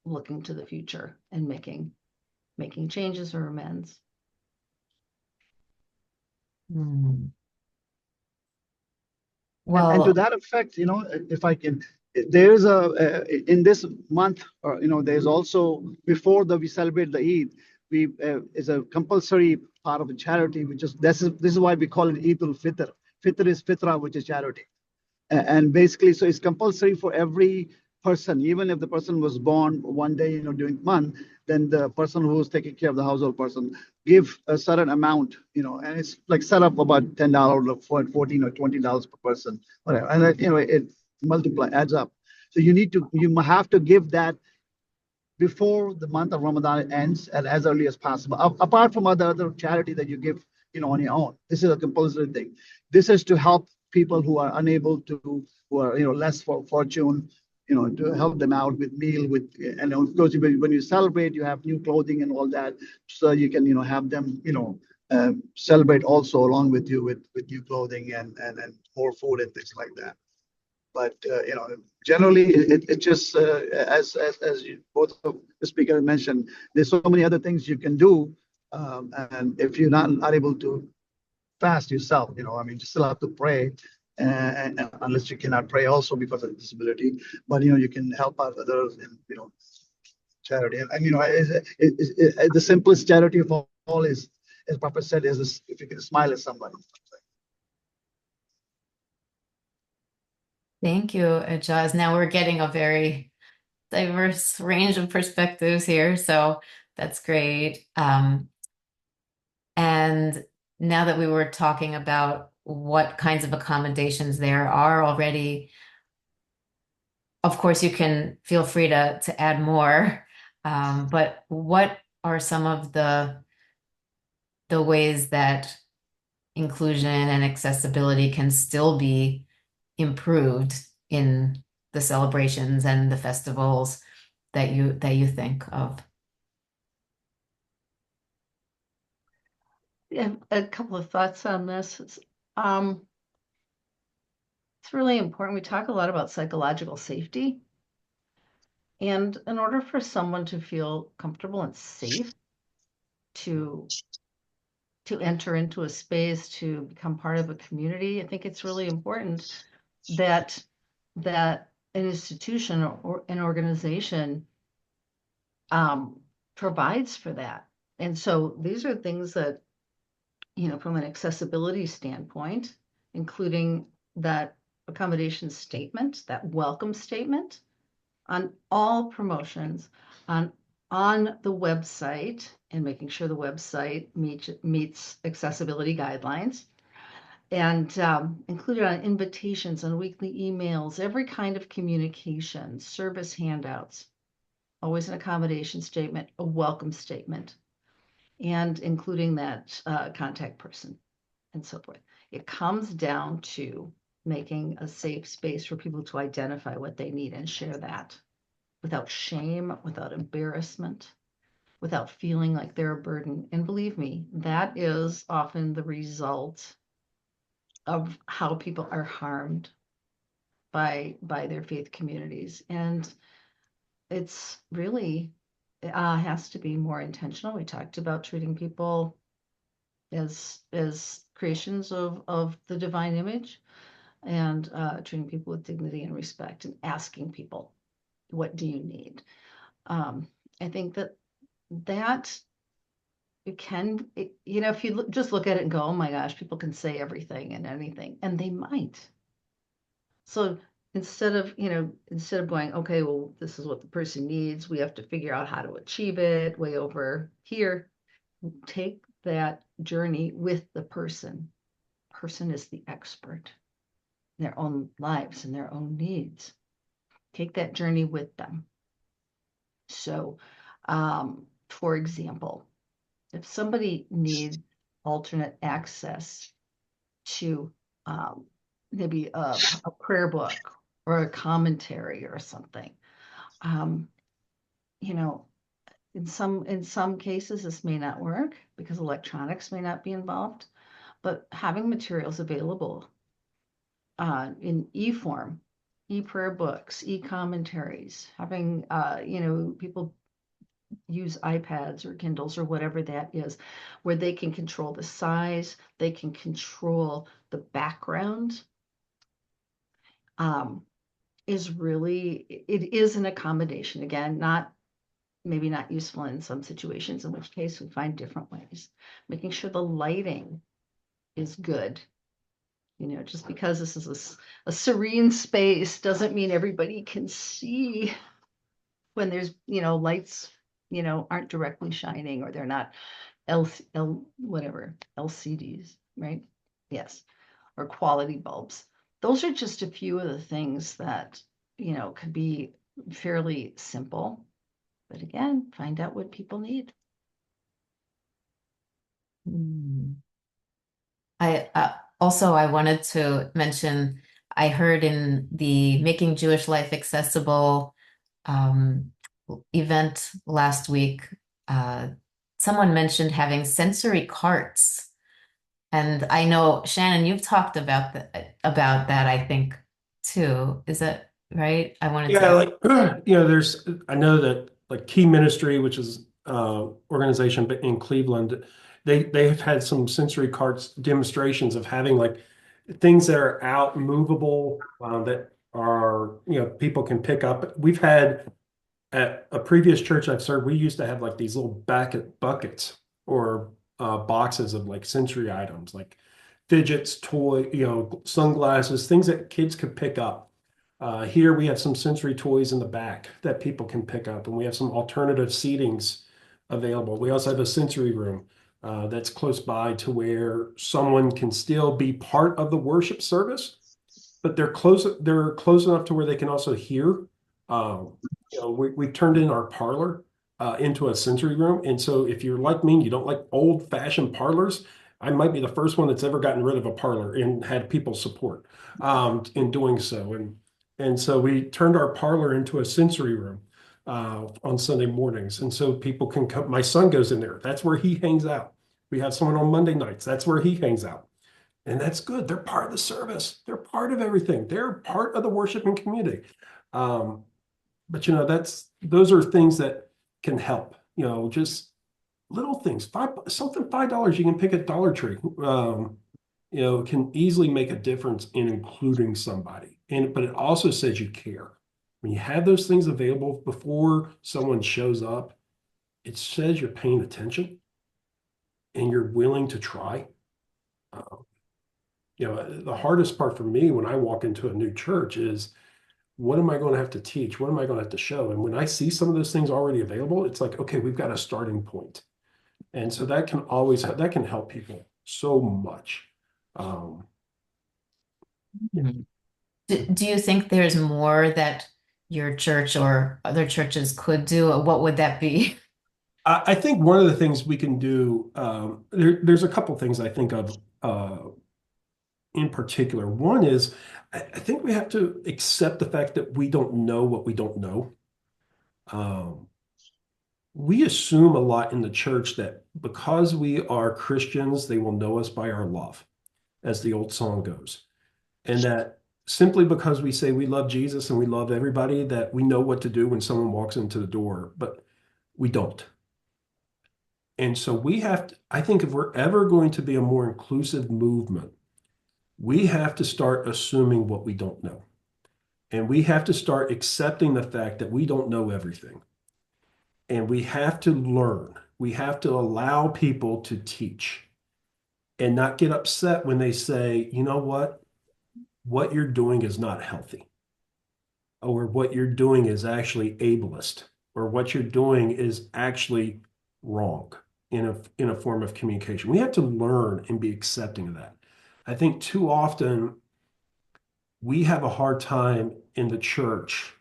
looking to the future and making changes or amends. Hmm. And to Well, that effect, if I can, there is in this month, or there's also before we celebrate the Eid, we is a compulsory part of the charity, which is this is why we call it Eid al-Fitr. Fitr is fitra, which is charity. And basically, so it's compulsory for every person, even if the person was born one day, during month, then the person who's taking care of the household person give a certain amount, and it's like set up about $10 for $14 or $20 per person, whatever, and it adds up. So you have to give that before the month of Ramadan ends and as early as possible. Apart from other charity that you give, on your own, this is a compulsory thing. This is to help people who are unable to, who are less fortune, to help them out with meal, and of course when you celebrate, you have new clothing and all that, so you can have them celebrate also along with you with new clothing and more food and things like that. But generally, it just as you both of the speaker mentioned, there's so many other things you can do, and if you're not able to fast yourself, I mean, you still have to pray, and unless you cannot pray also because of disability, but you can help out others in charity, and the simplest charity of all is, as Papa said, is this, if you can smile at somebody. thank you, Ajaz. Now we're getting a very diverse range of perspectives here, so that's great. And now that we were talking about what kinds of accommodations there are already, of course, you can feel free to add more. But what are some of the ways that inclusion and accessibility can still be improved in the celebrations and the festivals that you think of? Yeah, a couple of thoughts on this. It's really important. We talk a lot about psychological safety. And in order for someone to feel comfortable and safe to enter into a space, to become part of a community, I think it's really important that an institution or an organization provides for that. And so these are things that, from an accessibility standpoint, including that accommodation statement, that welcome statement, on all promotions, on the website, and making sure the website meets accessibility guidelines, and included on invitations, on weekly emails, every kind of communication, service handouts, always an accommodation statement, a welcome statement, and including that contact person and so forth. It comes down to making a safe space for people to identify what they need and share that without shame, without embarrassment, without feeling like they're a burden. And believe me, that is often the result of how people are harmed by their faith communities. And it's really has to be more intentional. We talked about treating people as creations of the divine image, and treating people with dignity and respect, and asking people, what do you need? I think that you can, if you just look at it and go, oh my gosh, people can say everything and anything, and they might. So instead of going, okay, well, this is what the person needs, we have to figure out how to achieve it way over here. Take that journey with the person. Person is the expert in their own lives and their own needs. Take that journey with them. So, for example, if somebody needs alternate access to maybe a prayer book or a commentary or something, you know, in some cases this may not work because electronics may not be involved, but having materials available in e-form, e-prayer books, e-commentaries, having people use iPads or Kindles or whatever that is, where they can control the size, they can control the background, is really, it is an accommodation. Again, maybe not useful in some situations, in which case we find different ways. Making sure the lighting is good. Just because this is a serene space doesn't mean everybody can see when there's, lights, aren't directly shining, or they're not LCDs, right? Yes, or quality bulbs. Those are just a few of the things that, could be fairly simple. But again, find out what people need. I wanted to mention, I heard in the Making Jewish Life Accessible event last week, someone mentioned having sensory carts. And I know, Shannon, you've talked about that, I think, too. Is that right? I wanted Yeah, to. like I know that like Key Ministry, which is organization in Cleveland, they've had some sensory carts demonstrations of having like things that are out movable, that are, people can pick up. We've had at a previous church I've served, we used to have like these little buckets or boxes of like sensory items, like fidgets, toy, sunglasses, things that kids could pick up. Here we have some sensory toys in the back that people can pick up, and we have some alternative seatings available. We also have a sensory room that's close by to where someone can still be part of the worship service, but they're close. They're close enough to where they can also hear. Um, we turned in our parlor into a sensory room, and so if you're like me, and you don't like old-fashioned parlors. I might be the first one that's ever gotten rid of a parlor and had people support in doing so. And so we turned our parlor into a sensory room on Sunday mornings. And so people can come. My son goes in there. That's where he hangs out. We have someone on Monday nights. That's where he hangs out. And that's good. They're part of the service. They're part of everything. They're part of the worshiping community. But those are things that can help, just little things, $5 you can pick at Dollar Tree, can easily make a difference in including somebody. But it also says you care. When you have those things available before someone shows up, it says you're paying attention and you're willing to try. The hardest part for me when I walk into a new church is What am I going to have to teach? What am I going to have to show? And when I see some of those things already available, it's like, okay, we've got a starting point. And so that can help people so much. Um, Do you think there's more that your church or other churches could do? What would that be? I think one of the things we can do, there's a couple things I think of in particular. One is I think we have to accept the fact that we don't know what we don't know. Um, we assume a lot in the church that because we are Christians, they will know us by our love, as the old song goes. And that simply because we say we love Jesus and we love everybody, that we know what to do when someone walks into the door, but we don't. And so we have to, I think if we're ever going to be a more inclusive movement, we have to start assuming what we don't know. And we have to start accepting the fact that we don't know everything. And we have to learn. We have to allow people to teach and not get upset when they say, you know what you're doing is not healthy, or what you're doing is actually ableist, or what you're doing is actually wrong in a form of communication. We have to learn and be accepting of that. I think too often we have a hard time in the church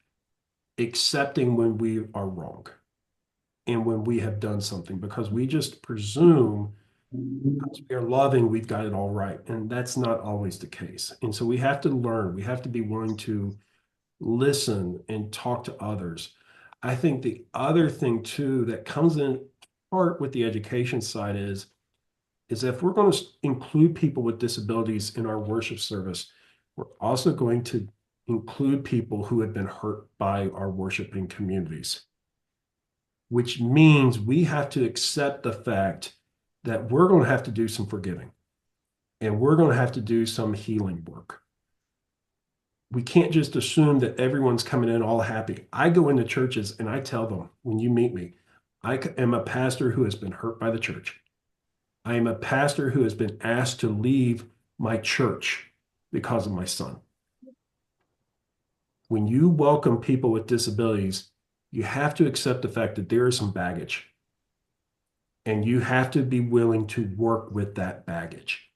accepting when we are wrong and when we have done something because we just presume because we are loving, we've got it all right. And that's not always the case. And so we have to learn, we have to be willing to listen and talk to others. I think the other thing too that comes in part with the education side is if we're going to include people with disabilities in our worship service, we're also going to include people who have been hurt by our worshiping communities, which means we have to accept the fact that we're going to have to do some forgiving and we're going to have to do some healing work. We can't just assume that everyone's coming in all happy. I go into churches and I tell them, when you meet me, I am a pastor who has been hurt by the church. I am a pastor who has been asked to leave my church because of my son. When you welcome people with disabilities, you have to accept the fact that there is some baggage. And you have to be willing to work with that baggage.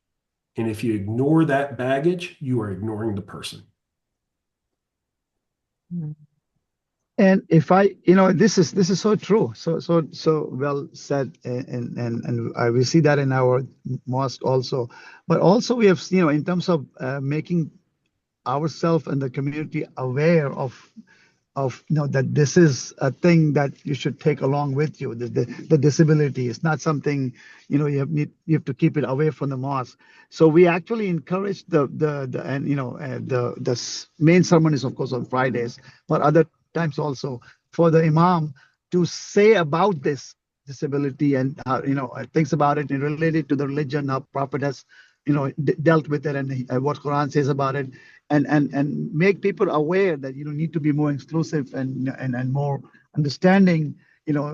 And if you ignore that baggage, you are ignoring the person. And if I, this is so true, so well said, and we see that in our mosque also, but also we have, in terms of making ourselves and the community aware of that this is a thing that you should take along with you. The disability is not something you have to keep it away from the mosque. So we actually encourage the and the main ceremony is of course on Fridays, but other times also for the imam to say about this disability and how thinks about it and related to the religion, how prophet has dealt with it, and what Quran says about it, and make people aware that need to be more inclusive and more understanding.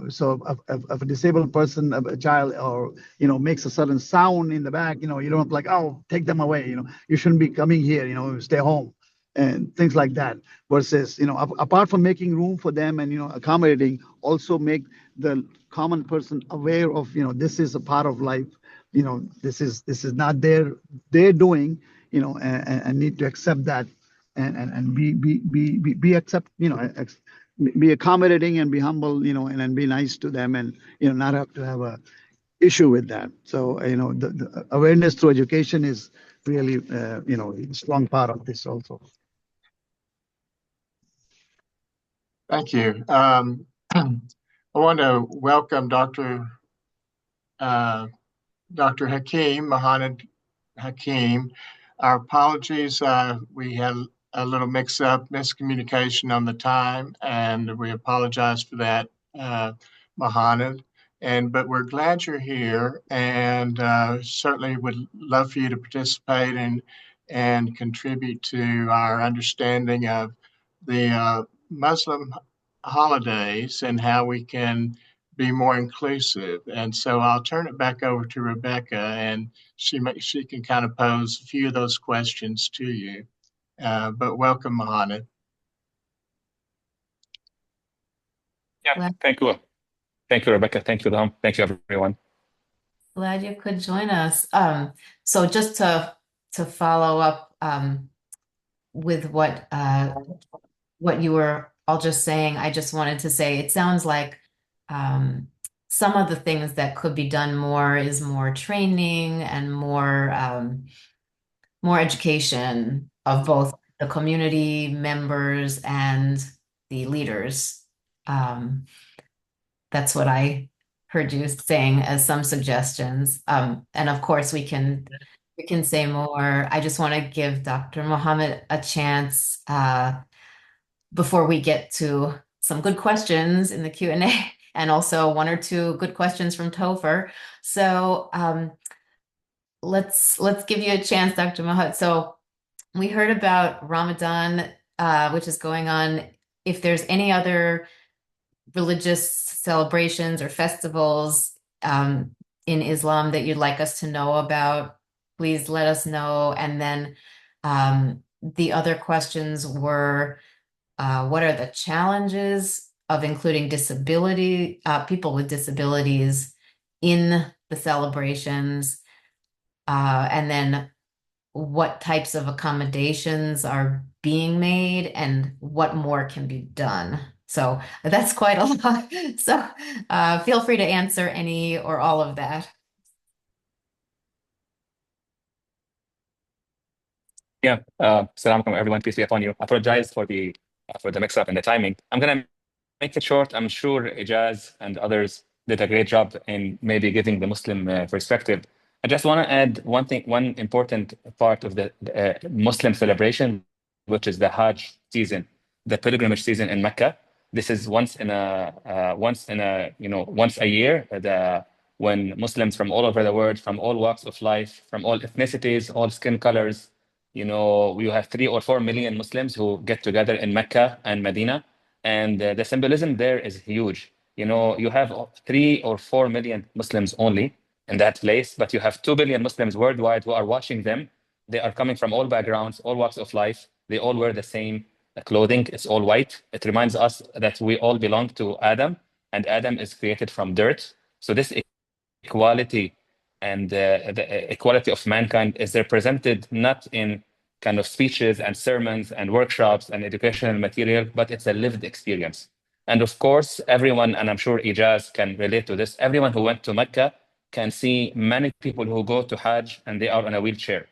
So if a disabled person, a child, or makes a certain sound in the back, you don't like, oh, take them away. You shouldn't be coming here. Stay home, and things like that. Versus, apart from making room for them and accommodating, also make the common person aware of this is a part of life. This is not their doing. And need to accept that, and be accept, be accommodating and be humble, and be nice to them, and not have to have a issue with that. So the awareness through education is really a strong part of this also. Thank you. I want to welcome uh, Dr. Hakeem, Mohamed Hakeem. Our apologies. We had a little miscommunication on the time, and we apologize for that, Mohamed. But we're glad you're here, and certainly would love for you to participate and contribute to our understanding of the Muslim holidays and how we can be more inclusive. And so I'll turn it back over to Rebecca, and she can kind of pose a few of those questions to you. But welcome, Mohamed. Yeah, Glad, thank you. Thank you, Rebecca. Thank you, Tom. Thank you, everyone. glad you could join us. So just to follow up with what you were all just saying, I just wanted to say it sounds like some of the things that could be done more is more training and more education of both the community members and the leaders. That's what I heard you saying as some suggestions. And of course, we can say more. I just want to give Dr. Mohammed a chance before we get to some good questions in the Q&A, and also one or two good questions from Topher. So let's give you a chance, Dr. Mohammed. So we heard about Ramadan, which is going on. If there's any other religious celebrations or festivals in Islam that you'd like us to know about, please let us know. And then the other questions were, what are the challenges of including people with disabilities in the celebrations? And then what types of accommodations are being made and what more can be done. So that's quite a lot. So feel free to answer any or all of that. Yeah, salam alaikum, everyone. Peace be upon you. I apologize for the mix-up and the timing. I'm gonna make it short. I'm sure Ijaz and others did a great job in maybe giving the Muslim perspective. I just want to add one thing, one important part of the Muslim celebration, which is the Hajj season, the pilgrimage season in Mecca. This is once a year, when Muslims from all over the world, from all walks of life, from all ethnicities, all skin colors, we have 3 or 4 million Muslims who get together in Mecca and Medina, and the symbolism there is huge. You have 3 or 4 million Muslims only in that place, but you have 2 billion Muslims worldwide who are watching them. They are coming from all backgrounds, all walks of life. They all wear the same clothing. It's all white. It reminds us that we all belong to Adam, and Adam is created from dirt. So this equality and the equality of mankind is represented not in kind of speeches and sermons and workshops and educational material, but it's a lived experience. And of course, everyone, and I'm sure Ijaz can relate to this, everyone who went to Mecca can see many people who go to Hajj and they are on a wheelchair.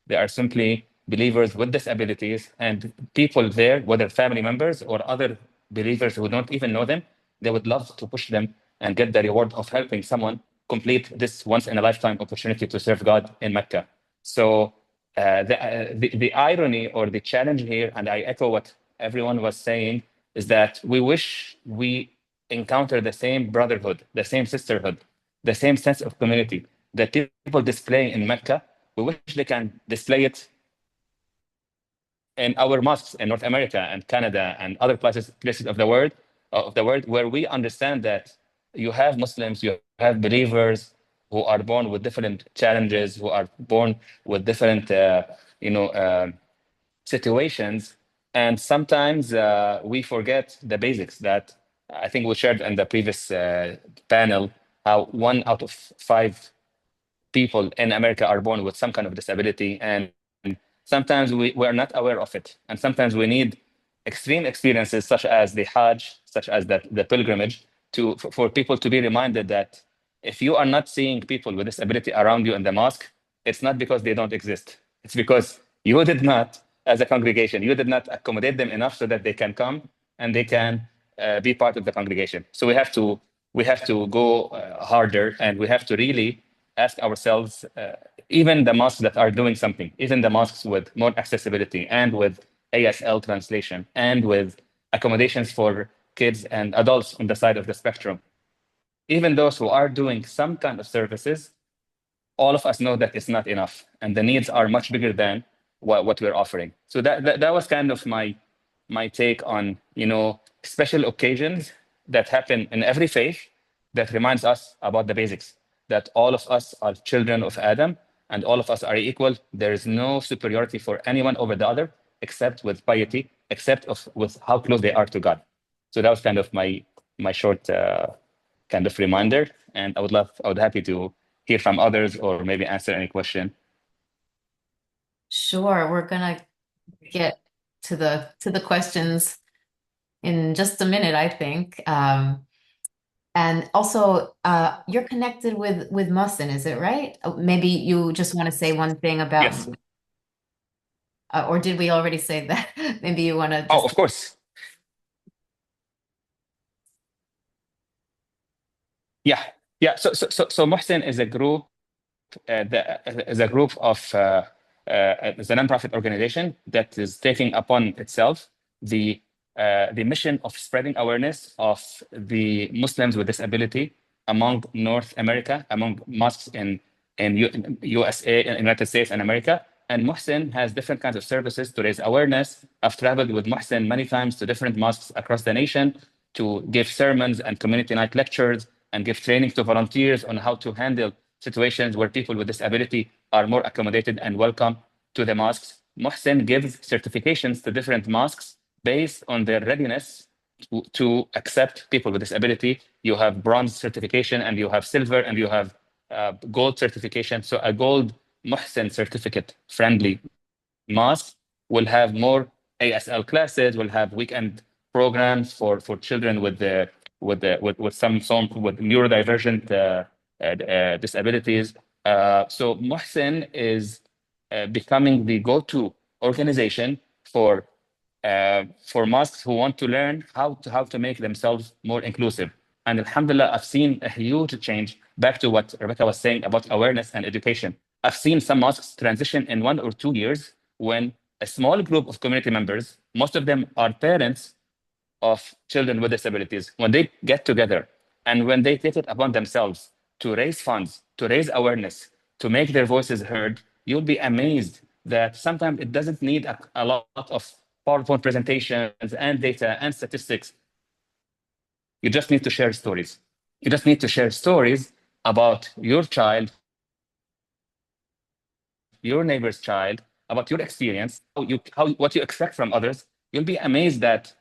They are simply believers with disabilities, and people there, whether family members or other believers who don't even know them, they would love to push them and get the reward of helping someone complete this once in a lifetime opportunity to serve God in Mecca. So the irony or the challenge here, and I echo what everyone was saying, is that we wish we encounter the same brotherhood, the same sisterhood, the same sense of community that people display in Mecca. We wish they can display it in our mosques in North America and Canada and other places of the world where we understand that you have Muslims, you have believers who are born with different challenges, who are born with different situations, and sometimes we forget the basics that I think we shared in the previous panel, how 1 out of 5 people in America are born with some kind of disability, and sometimes we are not aware of it. And sometimes we need extreme experiences such as the Hajj, such as the pilgrimage, for people to be reminded that if you are not seeing people with disability around you in the mosque, it's not because they don't exist. It's because you did not, as a congregation, you did not accommodate them enough so that they can come and they can be part of the congregation. So we have to go harder, and we have to really ask ourselves, even the mosques that are doing something, even the mosques with more accessibility and with ASL translation and with accommodations for kids and adults on the side of the spectrum, even those who are doing some kind of services, all of us know that it's not enough, and the needs are much bigger than what we're offering. So that was kind of my take on special occasions that happen in every faith that reminds us about the basics, that all of us are children of Adam and all of us are equal. There is no superiority for anyone over the other except with piety, except with how close they are to God. So that was kind of my my short kind of reminder, and I would happy to hear from others or maybe answer any question. Sure, we're gonna get to the questions in just a minute, I think. And also, you're connected with Musin, is it right? Maybe you just want to say one thing about, Yes. or did we already say that? Maybe you want to Oh, just. of course. Yeah. Yeah. So Muhsin is a group the group of the nonprofit organization that is taking upon itself the mission of spreading awareness of the Muslims with disability among North America, among mosques in USA, in United States and America. And Muhsin has different kinds of services to raise awareness. I've traveled with Muhsin many times to different mosques across the nation to give sermons and community night lectures and give training to volunteers on how to handle situations where people with disability are more accommodated and welcome to the mosques. Muhsin gives certifications to different mosques based on their readiness to accept people with disability. You have bronze certification, and you have silver, and you have gold certification. So a gold Muhsin certificate friendly mosque will have more ASL classes, will have weekend programs for children with some with neurodivergent disabilities. So Muhsin is becoming the go-to organization for mosques who want to learn how to make themselves more inclusive. And Alhamdulillah, I've seen a huge change back to what Rebecca was saying about awareness and education. I've seen some mosques transition in 1 or 2 years when a small group of community members, most of them are parents of children with disabilities, when they get together and when they take it upon themselves to raise funds, to raise awareness, to make their voices heard, you'll be amazed that sometimes it doesn't need a lot of PowerPoint presentations and data and statistics. You just need to share stories. You just need to share stories about your child, your neighbor's child, about your experience, how what you expect from others. You'll be amazed that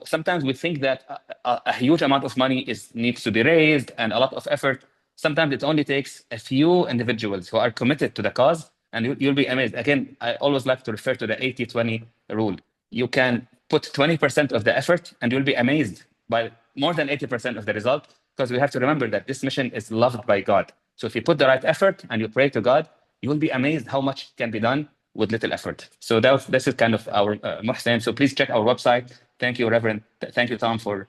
sometimes we think that a huge amount of money needs to be raised and a lot of effort. Sometimes it only takes a few individuals who are committed to the cause, and you'll be amazed. Again, I always like to refer to the 80-20 rule. You can put 20% of the effort, and you'll be amazed by more than 80% of the result, because we have to remember that this mission is loved by God. So if you put the right effort and you pray to God, you will be amazed how much can be done with little effort. So this is kind of our Muhsin. So please check our website. Thank you, Reverend. Thank you, Tom, for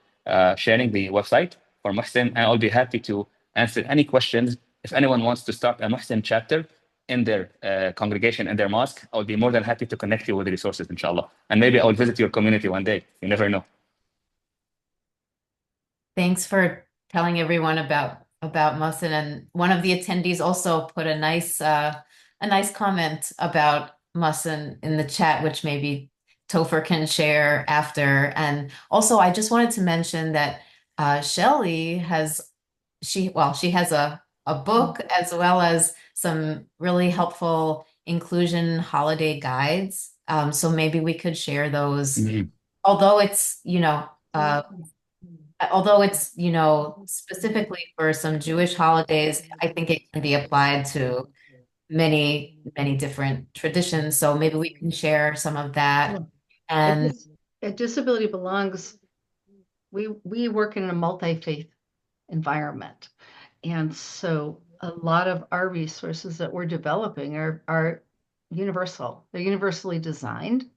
sharing the website for Muhsin. And I'll be happy to answer any questions. If anyone wants to start a Muhsin chapter in their congregation, in their mosque, I'll be more than happy to connect you with the resources, inshallah. And maybe I'll visit your community one day. You never know. Thanks for telling everyone about Musin. And one of the attendees also put a nice comment about Musin in the chat, which maybe Topher can share after. And also, I just wanted to mention that Shelley she has a book as well as some really helpful inclusion holiday guides. So maybe we could share those. Mhm. Although it's, specifically for some Jewish holidays, I think it can be applied to many, many different traditions. So maybe we can share some of that. And At Disability Belongs, we work in a multi-faith environment. And so a lot of our resources that we're developing are universal. They're universally designed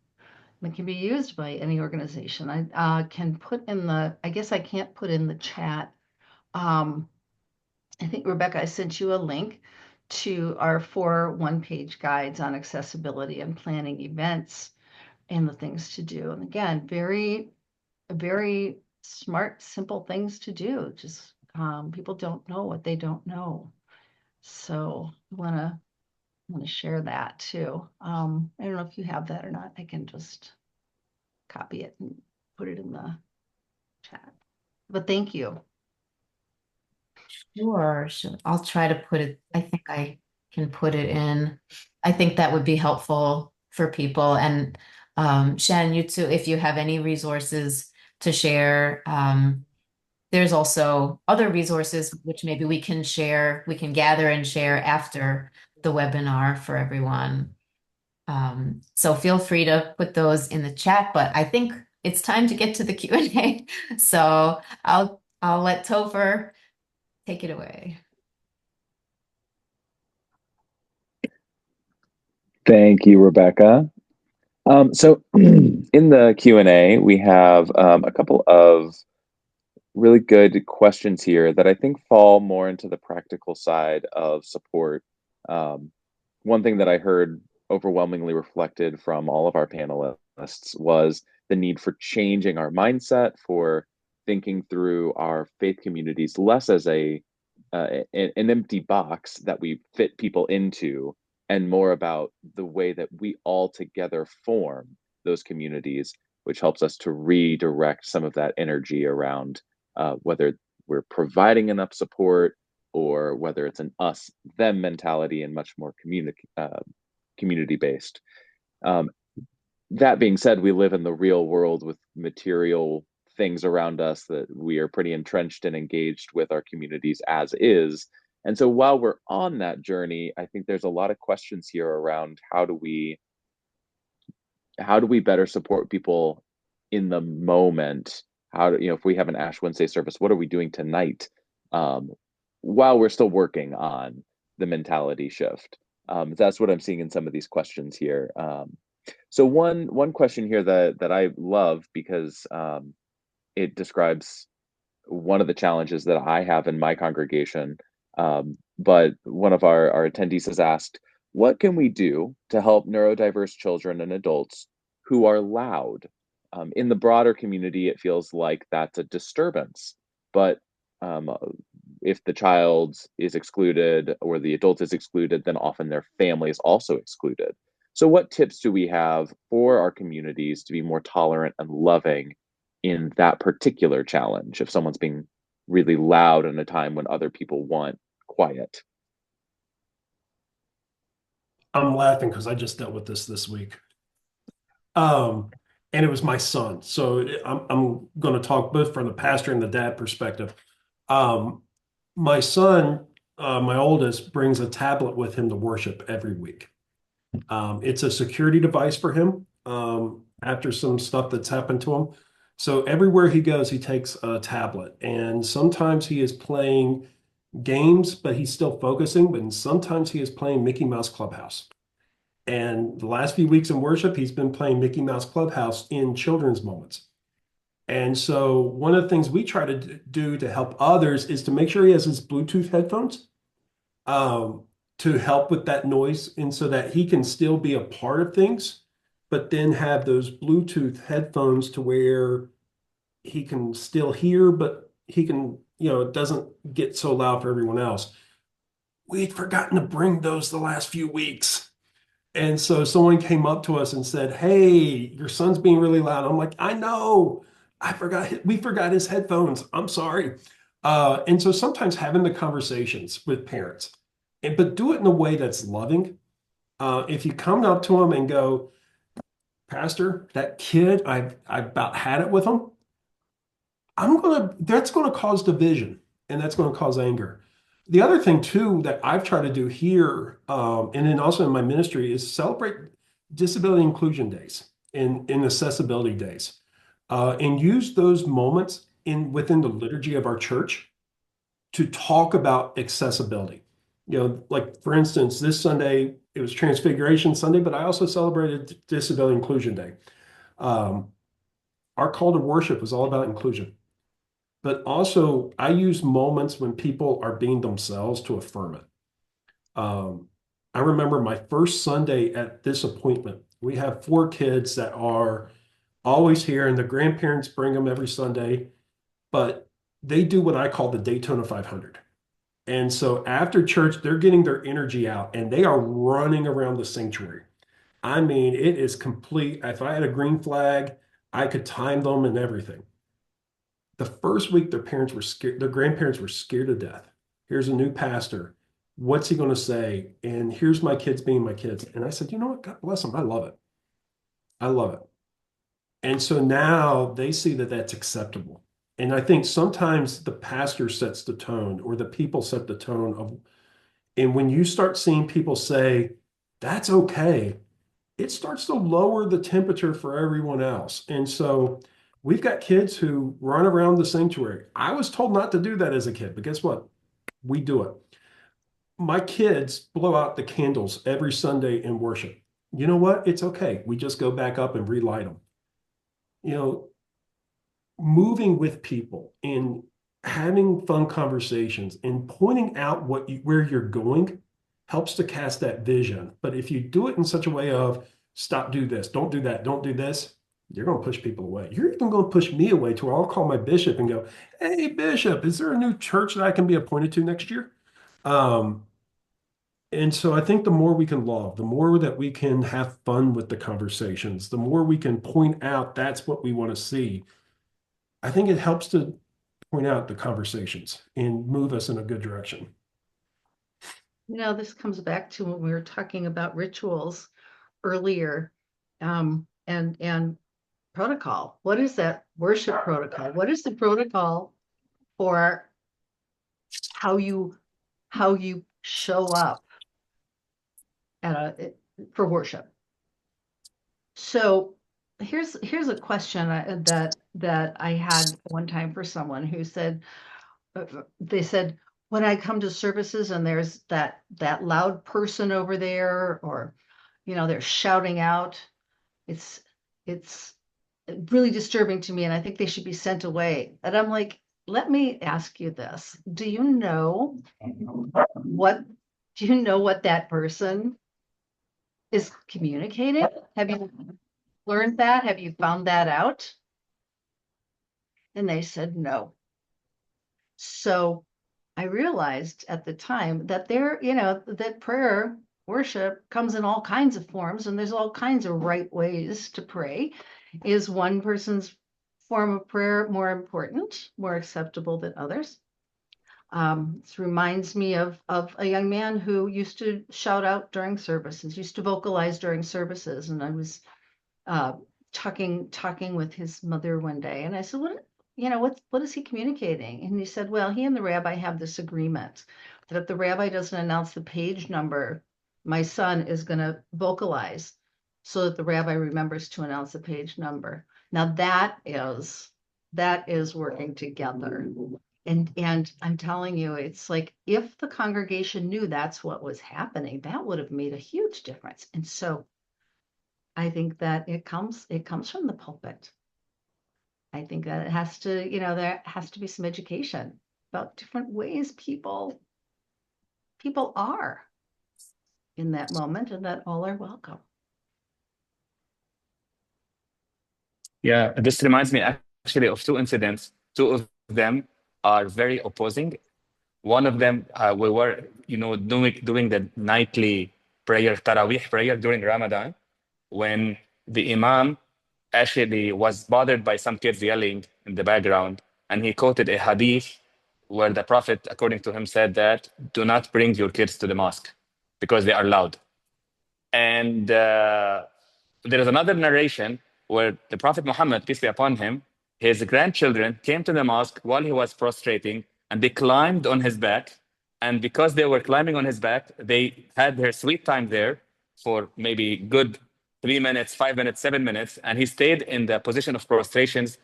and can be used by any organization. I can put in I guess I can't put in the chat. I think, Rebecca, I sent you a link to our 4 one-page guides on accessibility and planning events and the things to do. And again, very, very smart, simple things to do. Just people don't know what they don't know. So I want to share that too. I don't know if you have that or not. I can just copy it and put it in the chat. But thank you. sure, I'll try to put it, I think I can put it in. I think that would be helpful for people. And Shannon, you too, if you have any resources to share, there's also other resources which maybe we can share, we can gather and share after the webinar for everyone. So feel free to put those in the chat, but I think it's time to get to the Q&A. So I'll let Topher take it away. Thank you, Rebecca. So in the Q&A, we have a couple of really good questions here that I think fall more into the practical side of support. One thing that I heard overwhelmingly reflected from all of our panelists was the need for changing our mindset, for thinking through our faith communities less as an empty box that we fit people into, and more about the way that we all together form those communities, which helps us to redirect some of that energy around whether we're providing enough support or whether it's an us them mentality and much more community based. That being said, we live in the real world with material things around us that we are pretty entrenched and engaged with our communities as is. And so while we're on that journey, I think there's a lot of questions here around how do we better support people in the moment? How do, if we have an Ash Wednesday service, what are we doing tonight? While we're still working on the mentality shift. That's what I'm seeing in some of these questions here. So one question here that I love because it describes one of the challenges that I have in my congregation. But one of our attendees has asked, what can we do to help neurodiverse children and adults who are loud? In the broader community, it feels like that's a disturbance. But if the child is excluded or the adult is excluded, then often their family is also excluded. So what tips do we have for our communities to be more tolerant and loving in that particular challenge if someone's being really loud in a time when other people want quiet? I'm laughing because I just dealt with this week. And it was my son. So I'm going to talk both from the pastor and the dad perspective. My son, my oldest, brings a tablet with him to worship every week. It's a security device for him after some stuff that's happened to him. So everywhere he goes, he takes a tablet. And sometimes he is playing games, but he's still focusing. But sometimes he is playing Mickey Mouse Clubhouse. And the last few weeks in worship, he's been playing Mickey Mouse Clubhouse in children's moments. And so one of the things we try to do to help others is to make sure he has his Bluetooth headphones to help with that noise, and so that he can still be a part of things, but then have those Bluetooth headphones to where he can still hear, but he can, it doesn't get so loud for everyone else. We'd forgotten to bring those the last few weeks. And so someone came up to us and said, "Hey, your son's being really loud." I'm like, "I know. We forgot his headphones. I'm sorry." And so sometimes having the conversations with parents, but do it in a way that's loving. If you come up to them and go, "Pastor, that kid, I about had it with him," that's gonna cause division, and that's gonna cause anger. The other thing too that I've tried to do here, and then also in my ministry, is celebrate disability inclusion days and accessibility days, and use those moments within the liturgy of our church to talk about accessibility. Like for instance, this Sunday it was Transfiguration Sunday, but I also celebrated Disability Inclusion Day. Our call to worship was all about inclusion. But also, I use moments when people are being themselves to affirm it. I remember my first Sunday at this appointment. We have 4 kids that are always here, and the grandparents bring them every Sunday, but they do what I call the Daytona 500. And so after church, they're getting their energy out and they are running around the sanctuary. I mean, it is complete. If I had a green flag, I could time them and everything. The first week, their parents were scared, their grandparents were scared to death. Here's a new pastor. What's he going to say? And here's my kids being my kids. And I said, you know what? God bless them. I love it. I love it. And so now they see that that's acceptable. And I think sometimes the pastor sets the tone or the people set the tone of, and when you start seeing people say, that's okay, it starts to lower the temperature for everyone else. And so we've got kids who run around the sanctuary. I was told not to do that as a kid, but guess what? We do it. My kids blow out the candles every Sunday in worship. You know what? It's okay. We just go back up and relight them. You know, moving with people and having fun conversations and pointing out where you're going helps to cast that vision. But if you do it in such a way of stop, do this, don't do that, don't do this, you're going to push people away. You're even going to push me away to where I'll call my bishop and go, hey, bishop, is there a new church that I can be appointed to next year? And so I think the more we can love, the more that we can have fun with the conversations, the more we can point out that's what we want to see. I think it helps to point out the conversations and move us in a good direction. This comes back to when we were talking about rituals earlier, and protocol. What is that worship protocol? What is the protocol for how you show up for worship? So here's a question that I had one time for someone who said, they said, when I come to services and there's that loud person over there, or they're shouting out, it's really disturbing to me, and I think they should be sent away. And I'm like, let me ask you this: do you know what that person is communicating? Have you learned that? Have you found that out? And they said no. So I realized at the time that that prayer worship comes in all kinds of forms, and there's all kinds of right ways to pray. Is one person's form of prayer more important, more acceptable than others? This reminds me of a young man who used to shout out during services, used to vocalize during services, and I was talking with his mother one day, and I said, what is he communicating? And he said, well, he and the rabbi have this agreement that if the rabbi doesn't announce the page number, my son is going to vocalize so that the rabbi remembers to announce the page number. Now that is working together. And I'm telling you, it's like, if the congregation knew that's what was happening, that would have made a huge difference. And so I think that it comes from the pulpit. I think that it has to, there has to be some education about different ways people are in that moment, and that all are welcome. Yeah, this reminds me actually of two incidents. Two of them are very opposing. One of them, we were, doing the nightly prayer, Taraweeh prayer during Ramadan, when the Imam actually was bothered by some kids yelling in the background, and he quoted a hadith where the Prophet, according to him, said that do not bring your kids to the mosque because they are loud. And there is another narration where the Prophet Muhammad, peace be upon him, his grandchildren came to the mosque while he was prostrating, and they climbed on his back. And because they were climbing on his back, they had their sweet time there for maybe good 3 minutes, 5 minutes, 7 minutes. And he stayed in the position of prostrations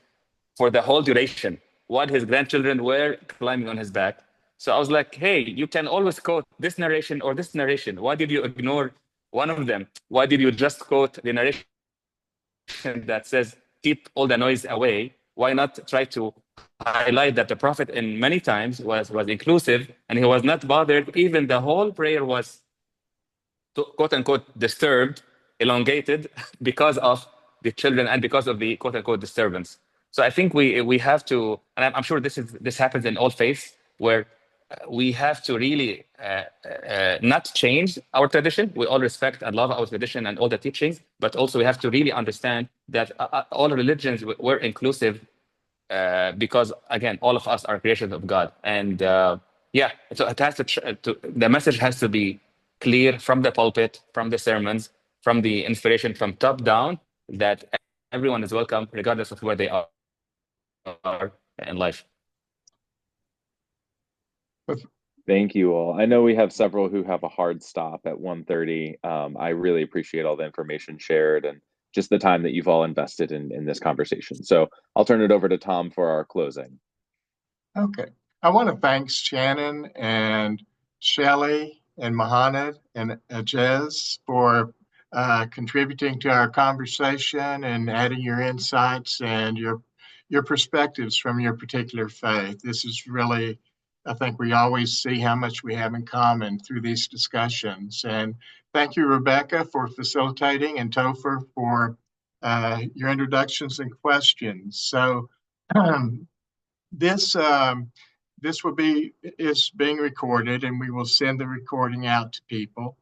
for the whole duration while his grandchildren were climbing on his back. So I was like, hey, you can always quote this narration or this narration. Why did you ignore one of them? Why did you just quote the narration that says, keep all the noise away? Why not try to highlight that the Prophet in many times was inclusive, and he was not bothered? Even the whole prayer was quote unquote disturbed, elongated because of the children and because of the quote unquote disturbance. So I think we have to, and I'm sure this happens in all faiths, where we have to really not change our tradition. We all respect and love our tradition and all the teachings, but also we have to really understand that all religions were inclusive because, again, all of us are creations of God. And yeah, so it has the message has to be clear from the pulpit, from the sermons, from the inspiration from top down, that everyone is welcome regardless of where they are. in life. Thank you all. I know we have several who have a hard stop at 1:30. I really appreciate all the information shared and just the time that you've all invested in this conversation. So I'll turn it over to Tom for our closing. Okay. I want to thank Shannon and Shelley and Mohamed and Ajez for contributing to our conversation and adding your insights and your perspectives from your particular faith. This is really, I think we always see how much we have in common through these discussions. And thank you, Rebecca, for facilitating, and Topher for your introductions and questions. So this this will be is being recorded, and we will send the recording out to people.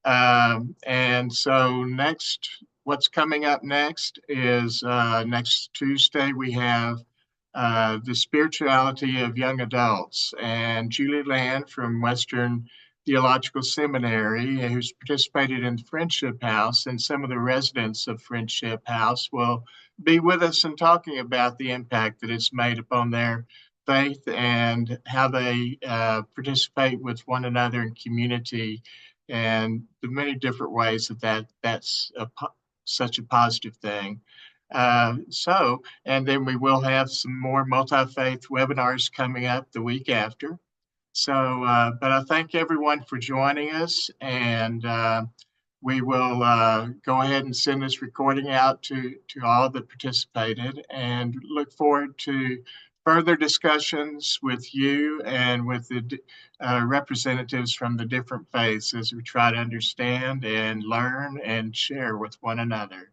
And so what's coming up next is next Tuesday we have the spirituality of young adults, and Julie Land from Western Theological Seminary, who's participated in Friendship House, and some of the residents of Friendship House will be with us and talking about the impact that it's made upon their faith and how they participate with one another in community and the many different ways that's such a positive thing. And then we will have some more multi-faith webinars coming up the week after. So, but I thank everyone for joining us, and we will go ahead and send this recording out to all that participated, and look forward to further discussions with you and with the representatives from the different faiths as we try to understand and learn and share with one another.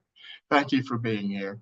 Thank you for being here.